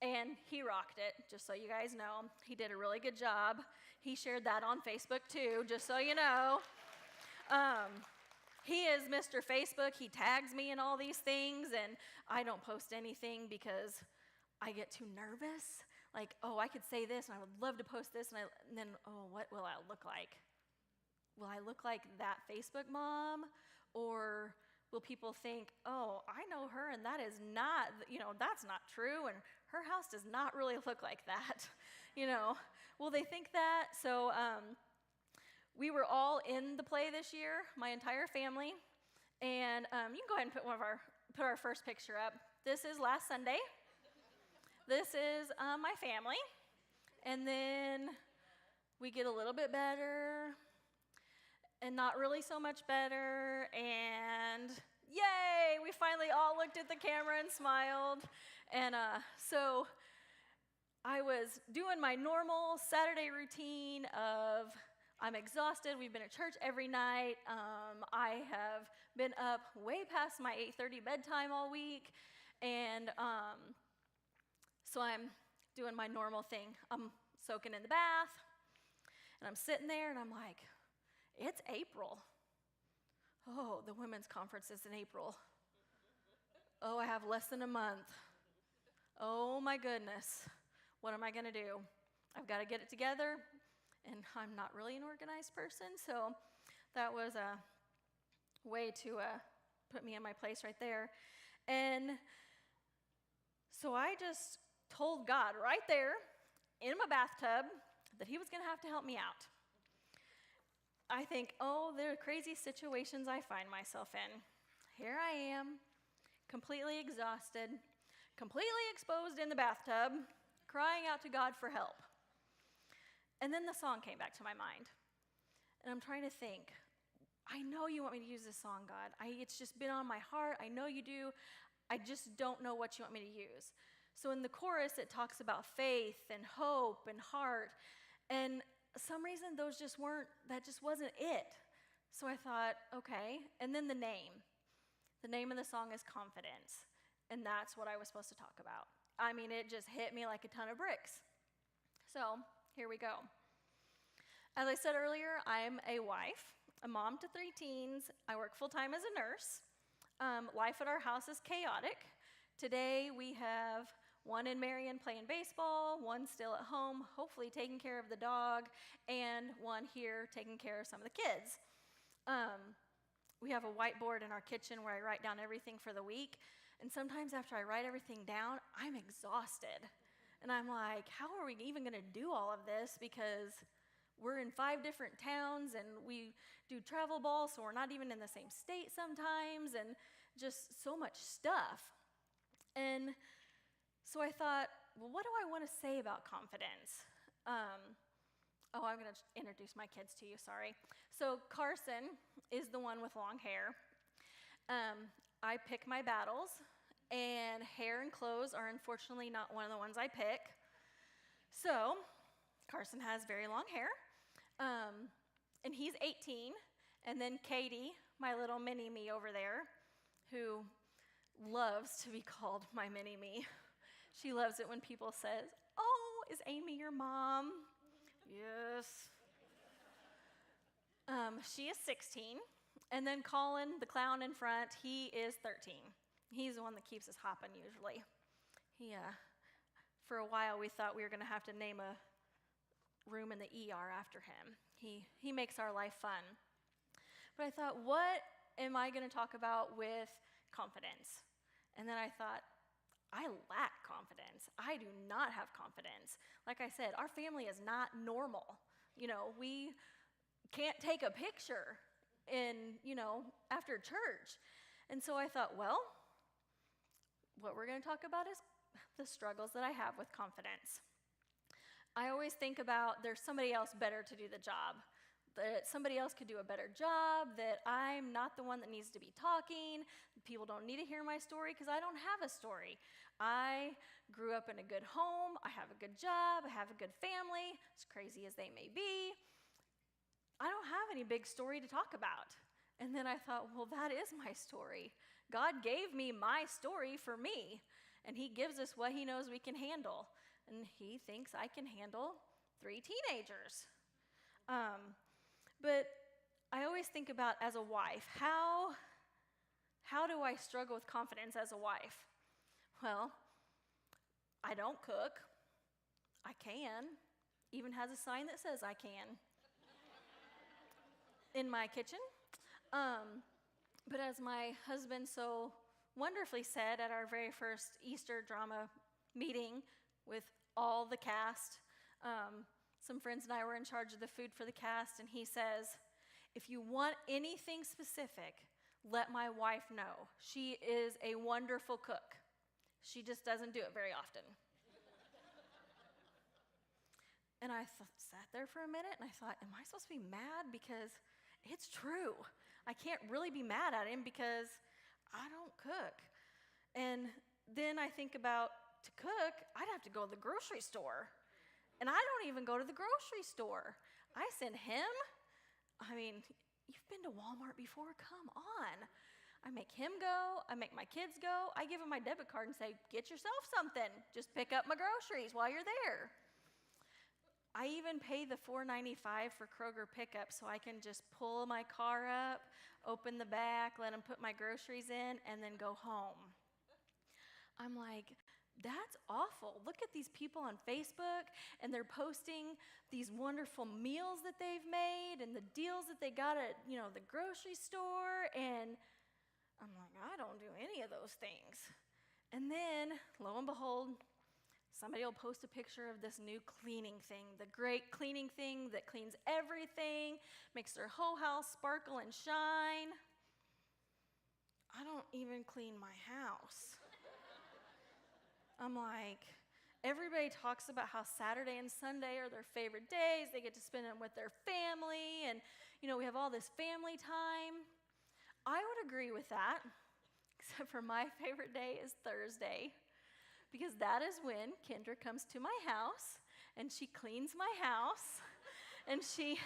And he rocked it, just so you guys know. He did a really good job. He shared that on Facebook too, just so you know. he is Mr. Facebook. He tags me in all these things, and I don't post anything because I get too nervous. Like, oh, I could say this, and I would love to post this, and then, oh, what will I look like? Will I look like that Facebook mom? Or will people think, oh, I know her, and that is not, that's not true, and her house does not really look like that? Will they think that? So we were all in the play this year, my entire family, and you can go ahead and put our first picture up. This is last Sunday. This is my family, and then we get a little bit better, and not really so much better, and yay, we finally all looked at the camera and smiled. And so I was doing my normal Saturday routine of I'm exhausted. We've been at church every night. I have been up way past my 8:30 bedtime all week, and so I'm doing my normal thing. I'm soaking in the bath, and I'm sitting there, and I'm like, it's April. Oh, the women's conference is in April. Oh, I have less than a month. Oh, my goodness. What am I going to do? I've got to get it together, and I'm not really an organized person, so that was a way to put me in my place right there. And so I just told God right there in my bathtub that he was going to have to help me out. I think, oh, there are crazy situations I find myself in. Here I am, completely exhausted, completely exposed in the bathtub, crying out to God for help. And then the song came back to my mind. And I'm trying to think, I know you want me to use this song, God. It's just been on my heart. I know you do. I just don't know what you want me to use. So in the chorus, it talks about faith and hope and heart. And some reason that just wasn't it. So I thought, okay. And then the name of the song is Confidence. And that's what I was supposed to talk about. I mean, it just hit me like a ton of bricks. So here we go. As I said earlier, I'm a wife, a mom to 3 teens. I work full-time as a nurse. Life at our house is chaotic. Today we have one in Marion playing baseball, one still at home, hopefully taking care of the dog, and one here taking care of some of the kids. We have a whiteboard in our kitchen where I write down everything for the week, and sometimes after I write everything down, I'm exhausted. And I'm like, how are we even going to do all of this? Because we're in 5 different towns, and we do travel ball, so we're not even in the same state sometimes, and just so much stuff. And so I thought, well, what do I want to say about confidence? I'm going to introduce my kids to you, sorry. So Carson is the one with long hair. I pick my battles, and hair and clothes are unfortunately not one of the ones I pick. So Carson has very long hair, and he's 18. And then Katie, my little mini-me over there, who loves to be called my mini-me. She loves it when people says, oh, is Amy your mom? Yes. She is 16. And then Colin, the clown in front, he is 13. He's the one that keeps us hopping usually. For a while, we thought we were going to have to name a room in the ER after him. He makes our life fun. But I thought, what am I going to talk about with confidence? And then I thought, I lack confidence. I do not have confidence. Like I said, our family is not normal. We can't take a picture after church. And so I thought, well, what we're going to talk about is the struggles that I have with confidence. I always think about there's somebody else better to do the job, that somebody else could do a better job, that I'm not the one that needs to be talking. People don't need to hear my story because I don't have a story. I grew up in a good home. I have a good job. I have a good family, as crazy as they may be. I don't have any big story to talk about. And then I thought, well, that is my story. God gave me my story for me, and he gives us what he knows we can handle. And he thinks I can handle 3 teenagers. But I always think about as a wife, how do I struggle with confidence as a wife? Well, I don't cook. I can. Even has a sign that says I can in my kitchen. But as my husband so wonderfully said at our very first Easter drama meeting with all the cast, some friends and I were in charge of the food for the cast, and he says, if you want anything specific, let my wife know. She is a wonderful cook. She just doesn't do it very often. And I sat there for a minute, and I thought, am I supposed to be mad? Because it's true. I can't really be mad at him because I don't cook. And then I think about, to cook, I'd have to go to the grocery store. And I don't even go to the grocery store. I send him. I mean, you've been to Walmart before? Come on. I make him go. I make my kids go. I give him my debit card and say, get yourself something. Just pick up my groceries while you're there. I even pay the $4.95 for Kroger pickup so I can just pull my car up, open the back, let him put my groceries in, and then go home. I'm like, that's awful. Look at these people on Facebook, and they're posting these wonderful meals that they've made and the deals that they got at, the grocery store, and I'm like, I don't do any of those things. And then, lo and behold, somebody will post a picture of this new cleaning thing, the great cleaning thing that cleans everything, makes their whole house sparkle and shine. I don't even clean my house. I'm like, everybody talks about how Saturday and Sunday are their favorite days. They get to spend them with their family, and, we have all this family time. I would agree with that, except for my favorite day is Thursday, because that is when Kendra comes to my house, and she cleans my house, and she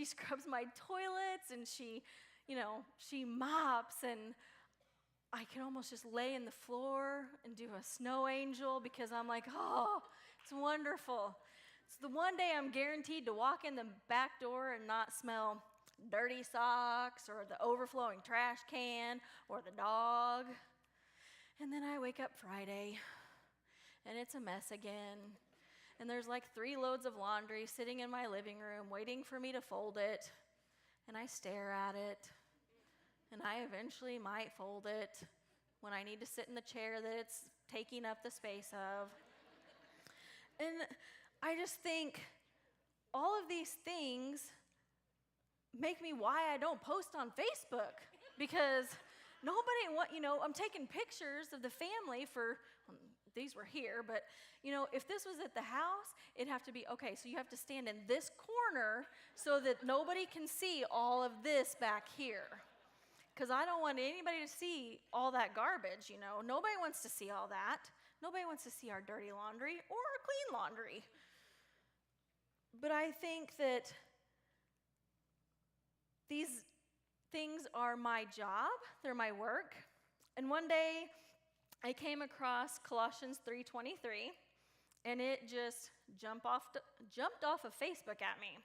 scrubs my toilets, and she mops, and I can almost just lay in the floor and do a snow angel because I'm like, oh, it's wonderful. It's the one day I'm guaranteed to walk in the back door and not smell dirty socks or the overflowing trash can or the dog. And then I wake up Friday and it's a mess again. And there's like 3 loads of laundry sitting in my living room waiting for me to fold it. And I stare at it. And I eventually might fold it when I need to sit in the chair that it's taking up the space of. And I just think all of these things make me why I don't post on Facebook. Because I'm taking pictures of the family these were here, but, if this was at the house, it'd have to be, okay, so you have to stand in this corner so that nobody can see all of this back here. Because I don't want anybody to see all that garbage, Nobody wants to see all that. Nobody wants to see our dirty laundry or our clean laundry. But I think that these things are my job. They're my work. And one day I came across Colossians 3:23, and it just jumped off of Facebook at me.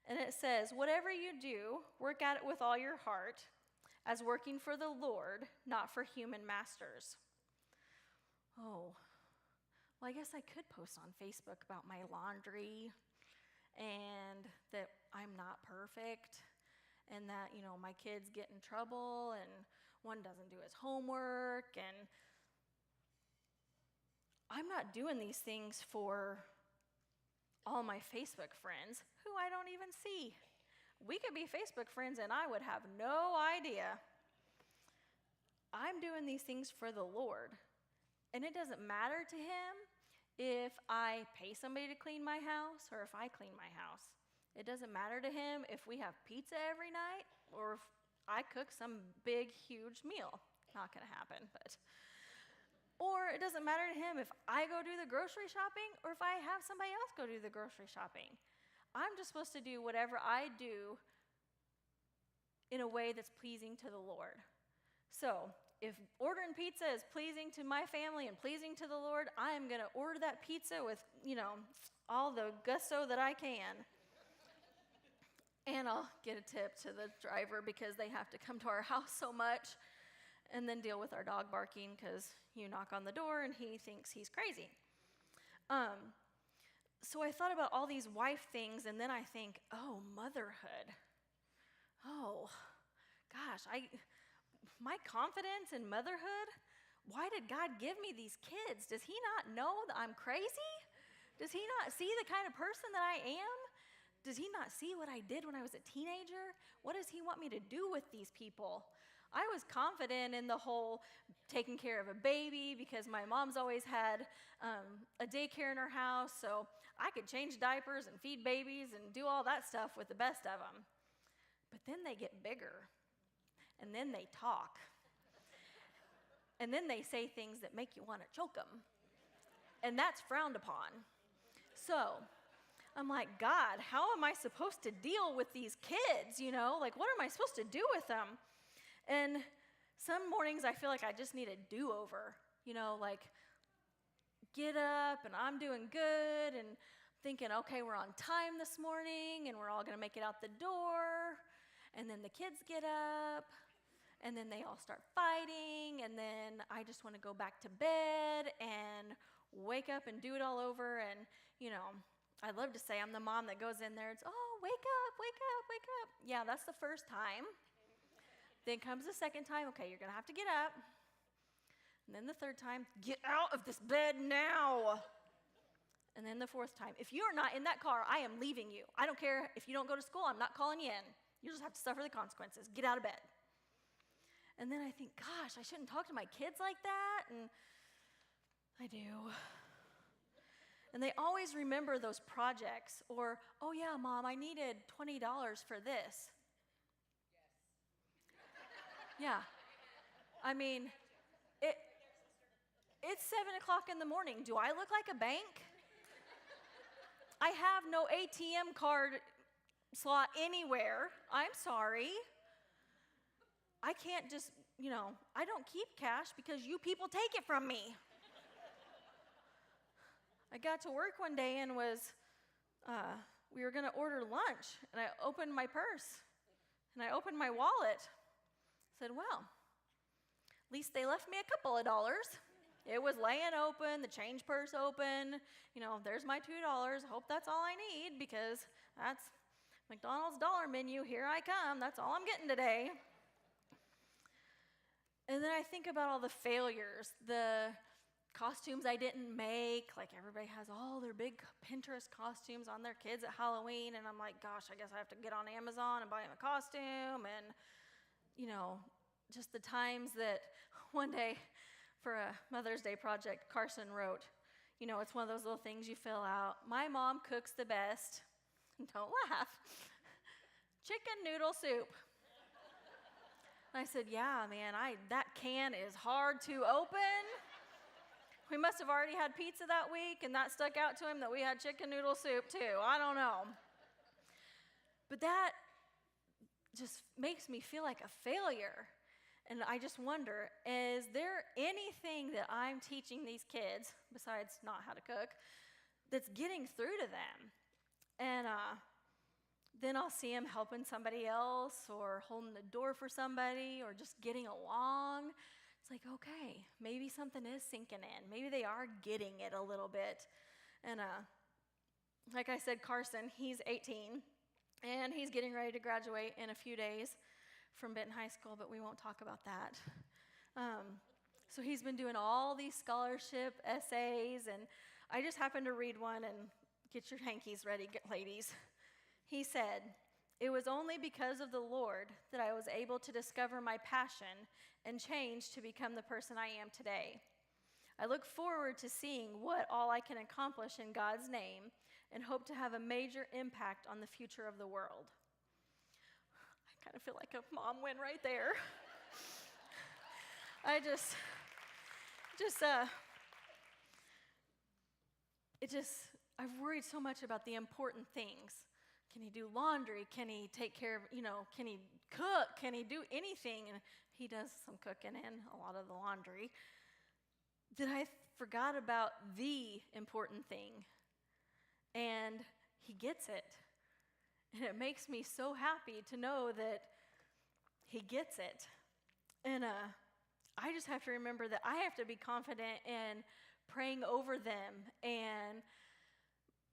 And it says, whatever you do, work at it with all your heart, as working for the Lord, not for human masters. Oh, well, I guess I could post on Facebook about my laundry and that I'm not perfect and that, my kids get in trouble and one doesn't do his homework. And I'm not doing these things for all my Facebook friends who I don't even see. We could be Facebook friends and I would have no idea. I'm doing these things for the Lord. And it doesn't matter to him if I pay somebody to clean my house or if I clean my house. It doesn't matter to him if we have pizza every night or if I cook some big, huge meal. Not going to happen, but. Or it doesn't matter to him if I go do the grocery shopping or if I have somebody else go do the grocery shopping. I'm just supposed to do whatever I do in a way that's pleasing to the Lord. So if ordering pizza is pleasing to my family and pleasing to the Lord, I am going to order that pizza with, all the gusto that I can. And I'll get a tip to the driver because they have to come to our house so much and then deal with our dog barking because you knock on the door and he thinks he's crazy. So I thought about all these wife things, and then I think, oh, motherhood. Oh, gosh, my confidence in motherhood, why did God give me these kids? Does he not know that I'm crazy? Does he not see the kind of person that I am? Does he not see what I did when I was a teenager? What does he want me to do with these people? I was confident in the whole taking care of a baby because my mom's always had a daycare in her house, so I could change diapers and feed babies and do all that stuff with the best of them. But then they get bigger, and then they talk, and then they say things that make you want to choke them, and that's frowned upon. So I'm like, God, how am I supposed to deal with these kids, Like, what am I supposed to do with them? And some mornings I feel like I just need a do-over, like get up and I'm doing good and thinking, okay, we're on time this morning and we're all going to make it out the door. And then the kids get up and then they all start fighting. And then I just want to go back to bed and wake up and do it all over. And, I'd love to say I'm the mom that goes in there. It's, oh, wake up, wake up, wake up. Yeah, that's the first time. Then comes the second time. Okay, you're going to have to get up. And then the third time, get out of this bed now. And then the fourth time, if you're not in that car, I am leaving you. I don't care if you don't go to school. I'm not calling you in. You just have to suffer the consequences. Get out of bed. And then I think, gosh, I shouldn't talk to my kids like that. And I do. And they always remember those projects. Or, oh yeah, Mom, I needed $20 for this. Yeah. I mean, it's 7 o'clock in the morning. Do I look like a bank? I have no ATM card slot anywhere. I'm sorry. I can't just, I don't keep cash because you people take it from me. I got to work one day and we were going to order lunch, and I opened my purse, and I opened my wallet. I said, well, at least they left me a couple of dollars. It was laying open, the change purse open. There's my $2. I hope that's all I need because that's McDonald's dollar menu. Here I come. That's all I'm getting today. And then I think about all the failures, the costumes I didn't make. Like everybody has all their big Pinterest costumes on their kids at Halloween. And I'm like, gosh, I guess I have to get on Amazon and buy them a costume. And, just the times that one day, for a Mother's Day project, Carson wrote, it's one of those little things you fill out. My mom cooks the best, don't laugh, chicken noodle soup. And I said, yeah, man, that can is hard to open. We must have already had pizza that week, and that stuck out to him that we had chicken noodle soup too. I don't know. But that just makes me feel like a failure. And I just wonder, is there anything that I'm teaching these kids, besides not how to cook, that's getting through to them? And then I'll see them helping somebody else or holding the door for somebody or just getting along. It's like, okay, maybe something is sinking in. Maybe they are getting it a little bit. And like I said, Carson, he's 18, and he's getting ready to graduate in a few days from Benton High School, but we won't talk about that. So he's been doing all these scholarship essays, and I just happened to read one, and get your hankies ready, ladies. He said, "It was only because of the Lord that I was able to discover my passion and change to become the person I am today. I look forward to seeing what all I can accomplish in God's name and hope to have a major impact on the future of the world." I kind of feel like a mom win right there. I've worried so much about the important things. Can he do laundry? Can he take care of, can he cook? Can he do anything? And he does some cooking and a lot of the laundry. That I forgot about the important thing. And he gets it. And it makes me so happy to know that he gets it. And I just have to remember that I have to be confident in praying over them and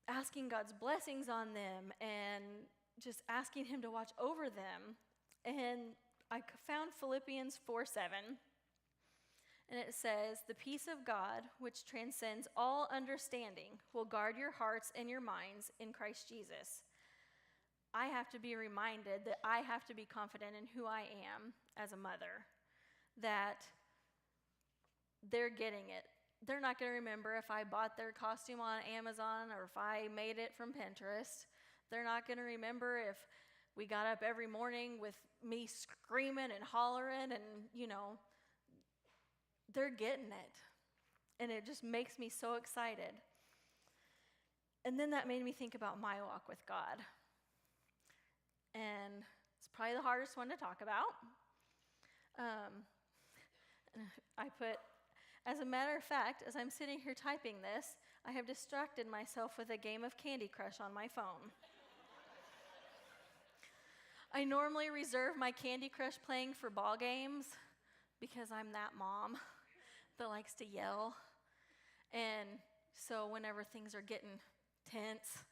asking God's blessings on them and just asking him to watch over them. And I found Philippians 4:7. And it says, "The peace of God, which transcends all understanding, will guard your hearts and your minds in Christ Jesus." I have to be reminded that I have to be confident in who I am as a mother, that they're getting it. They're not going to remember if I bought their costume on Amazon or if I made it from Pinterest. They're not going to remember if we got up every morning with me screaming and hollering and, they're getting it. And it just makes me so excited. And then that made me think about my walk with God. And it's probably the hardest one to talk about. I put, as a matter of fact, as I'm sitting here typing this, I have distracted myself with a game of Candy Crush on my phone. I normally reserve my Candy Crush playing for ball games because I'm that mom that likes to yell. And so whenever things are getting tense,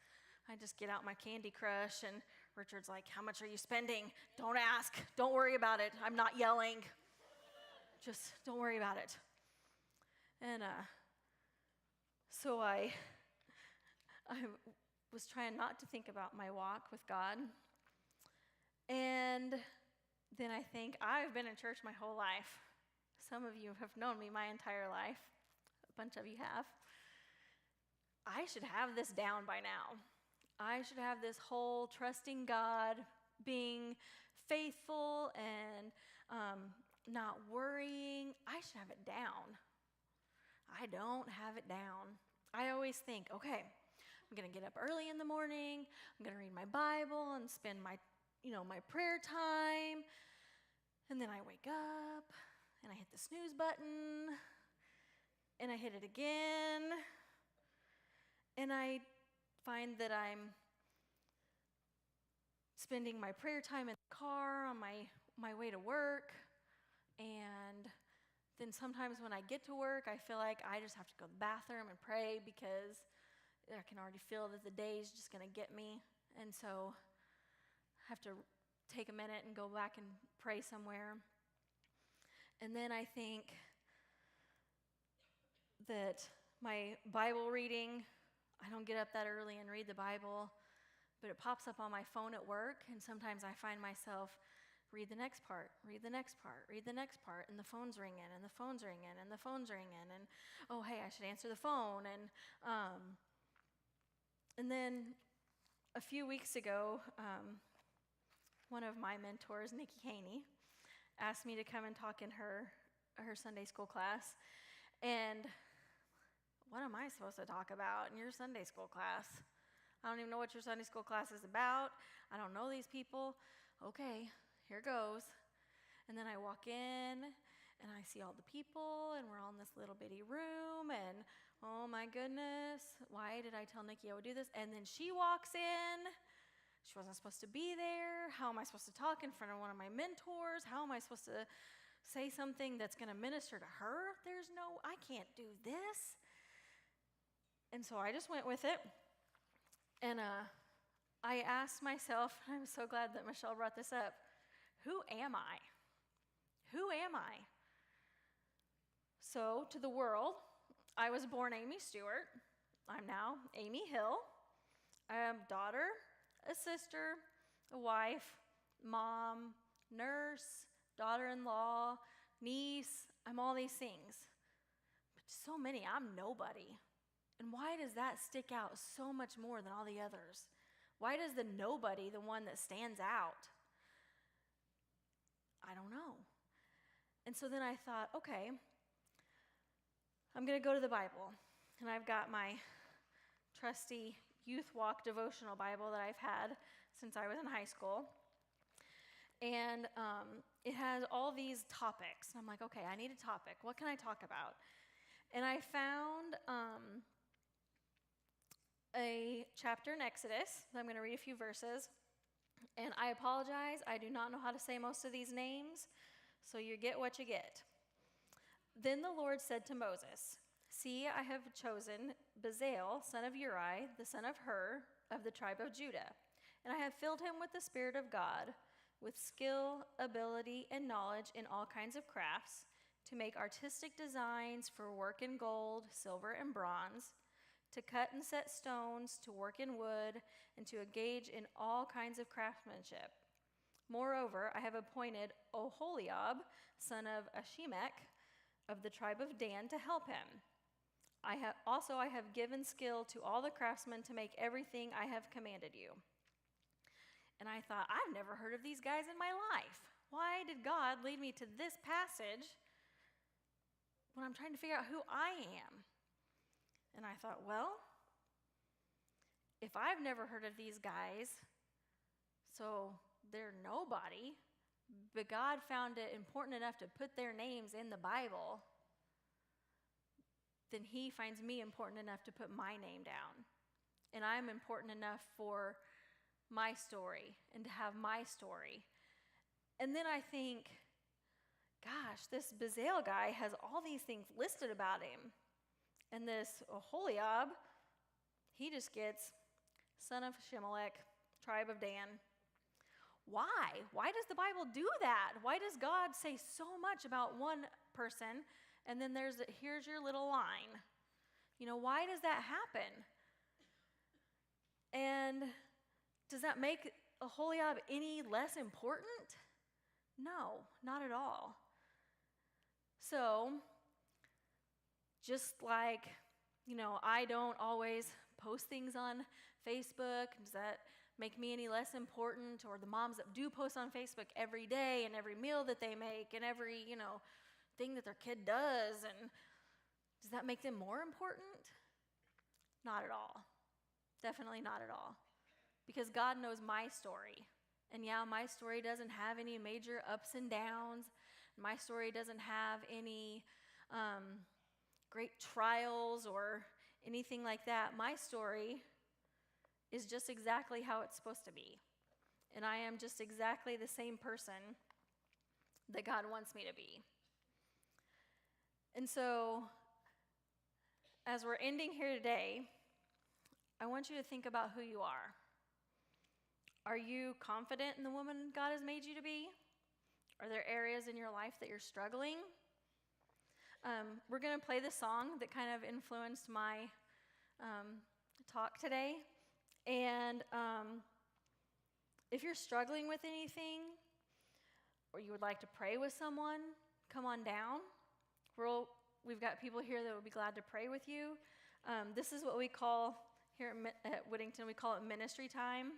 I just get out my Candy Crush, and Richard's like, "How much are you spending? Don't ask. Don't worry about it. I'm not yelling. Just don't worry about it." And so I was trying not to think about my walk with God. And then I think, I've been in church my whole life. Some of you have known me my entire life. A bunch of you have. I should have this down by now. I should have this whole trusting God, being faithful and not worrying. I should have it down. I don't have it down. I always think, okay, I'm going to get up early in the morning. I'm going to read my Bible and spend my prayer time. And then I wake up and I hit the snooze button and I hit it again. And I find that I'm spending my prayer time in the car on my way to work. And then sometimes when I get to work, I feel like I just have to go to the bathroom and pray because I can already feel that the day is just going to get me. And so I have to take a minute and go back and pray somewhere. And then I think that my Bible reading, I don't get up that early and read the Bible, but it pops up on my phone at work, and sometimes I find myself, read the next part, read the next part, read the next part, and the phone's ringing, and the phone's ringing, and the phone's ringing, and oh, hey, I should answer the phone. And then a few weeks ago, one of my mentors, Nikki Haney, asked me to come and talk in her Sunday school class. And what am I supposed to talk about in your Sunday school class? I don't even know what your Sunday school class is about. I don't know these people. Okay, here goes. And then I walk in, and I see all the people, and we're all in this little bitty room, and oh my goodness, why did I tell Nikki I would do this? And then she walks in. She wasn't supposed to be there. How am I supposed to talk in front of one of my mentors? How am I supposed to say something that's going to minister to her? I can't do this. And so I just went with it. And I asked myself, I'm so glad that Michelle brought this up, who am I? Who am I? So to the world, I was born Amy Stewart. I'm now Amy Hill. I am a daughter, a sister, a wife, mom, nurse, daughter-in-law, niece. I'm all these things. But so many, I'm nobody. And why does that stick out so much more than all the others? Why does the nobody, the one that stands out? I don't know. And so then I thought, okay, I'm going to go to the Bible. And I've got my trusty Youth Walk devotional Bible that I've had since I was in high school. And it has all these topics. And I'm like, okay, I need a topic. What can I talk about? And I found a chapter in Exodus. I'm going to read a few verses. And I apologize, I do not know how to say most of these names, so you get what you get. Then the Lord said to Moses, "See, I have chosen Bezalel, son of Uri, the son of Hur, of the tribe of Judah, and I have filled him with the Spirit of God, with skill, ability, and knowledge in all kinds of crafts, to make artistic designs for work in gold, silver, and bronze, to cut and set stones, to work in wood, and to engage in all kinds of craftsmanship. Moreover, I have appointed Oholiab, son of Ahisamach, of the tribe of Dan, to help him. I have given skill to all the craftsmen to make everything I have commanded you." And I thought, I've never heard of these guys in my life. Why did God lead me to this passage when I'm trying to figure out who I am? And I thought, well, if I've never heard of these guys, so they're nobody, but God found it important enough to put their names in the Bible, then he finds me important enough to put my name down. And I'm important enough for my story and to have my story. And then I think, gosh, this Bezalel guy has all these things listed about him. And this Oholiab, he just gets son of Ahisamach, tribe of Dan. Why? Why does the Bible do that? Why does God say so much about one person and then here's your little line? Why does that happen? And does that make Oholiab any less important? No, not at all. So, just like, I don't always post things on Facebook, does that make me any less important? Or the moms that do post on Facebook every day and every meal that they make and every, thing that their kid does, and does that make them more important? Not at all. Definitely not at all. Because God knows my story. And yeah, my story doesn't have any major ups and downs. My story doesn't have any great trials or anything like that. My story is just exactly how it's supposed to be. And I am just exactly the same person that God wants me to be. And so, as we're ending here today, I want you to think about who you are. Are you confident in the woman God has made you to be? Are there areas in your life that you're struggling? We're going to play the song that kind of influenced my talk today. And if you're struggling with anything, or you would like to pray with someone, come on down. We've got people here that would be glad to pray with you. This is what we call, here at Whittington, we call it ministry time.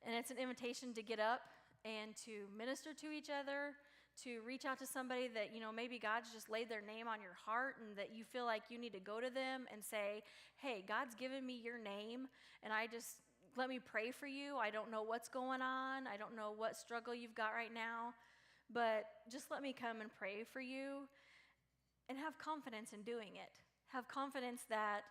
And it's an invitation to get up and to minister to each other, to reach out to somebody that, maybe God's just laid their name on your heart and that you feel like you need to go to them and say, hey, God's given me your name, and let me pray for you. I don't know what's going on. I don't know what struggle you've got right now, but just let me come and pray for you, and have confidence in doing it. Have confidence that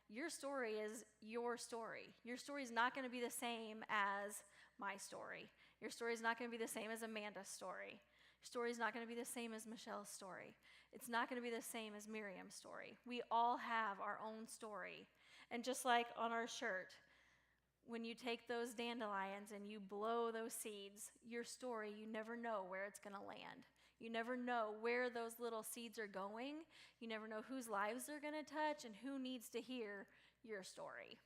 your story is your story. Your story is not going to be the same as my story. Your story is not going to be the same as Amanda's story. Your story is not going to be the same as Michelle's story. It's not going to be the same as Miriam's story. We all have our own story. And just like on our shirt, when you take those dandelions and you blow those seeds, your story, you never know where it's going to land. You never know where those little seeds are going. You never know whose lives they're going to touch and who needs to hear your story.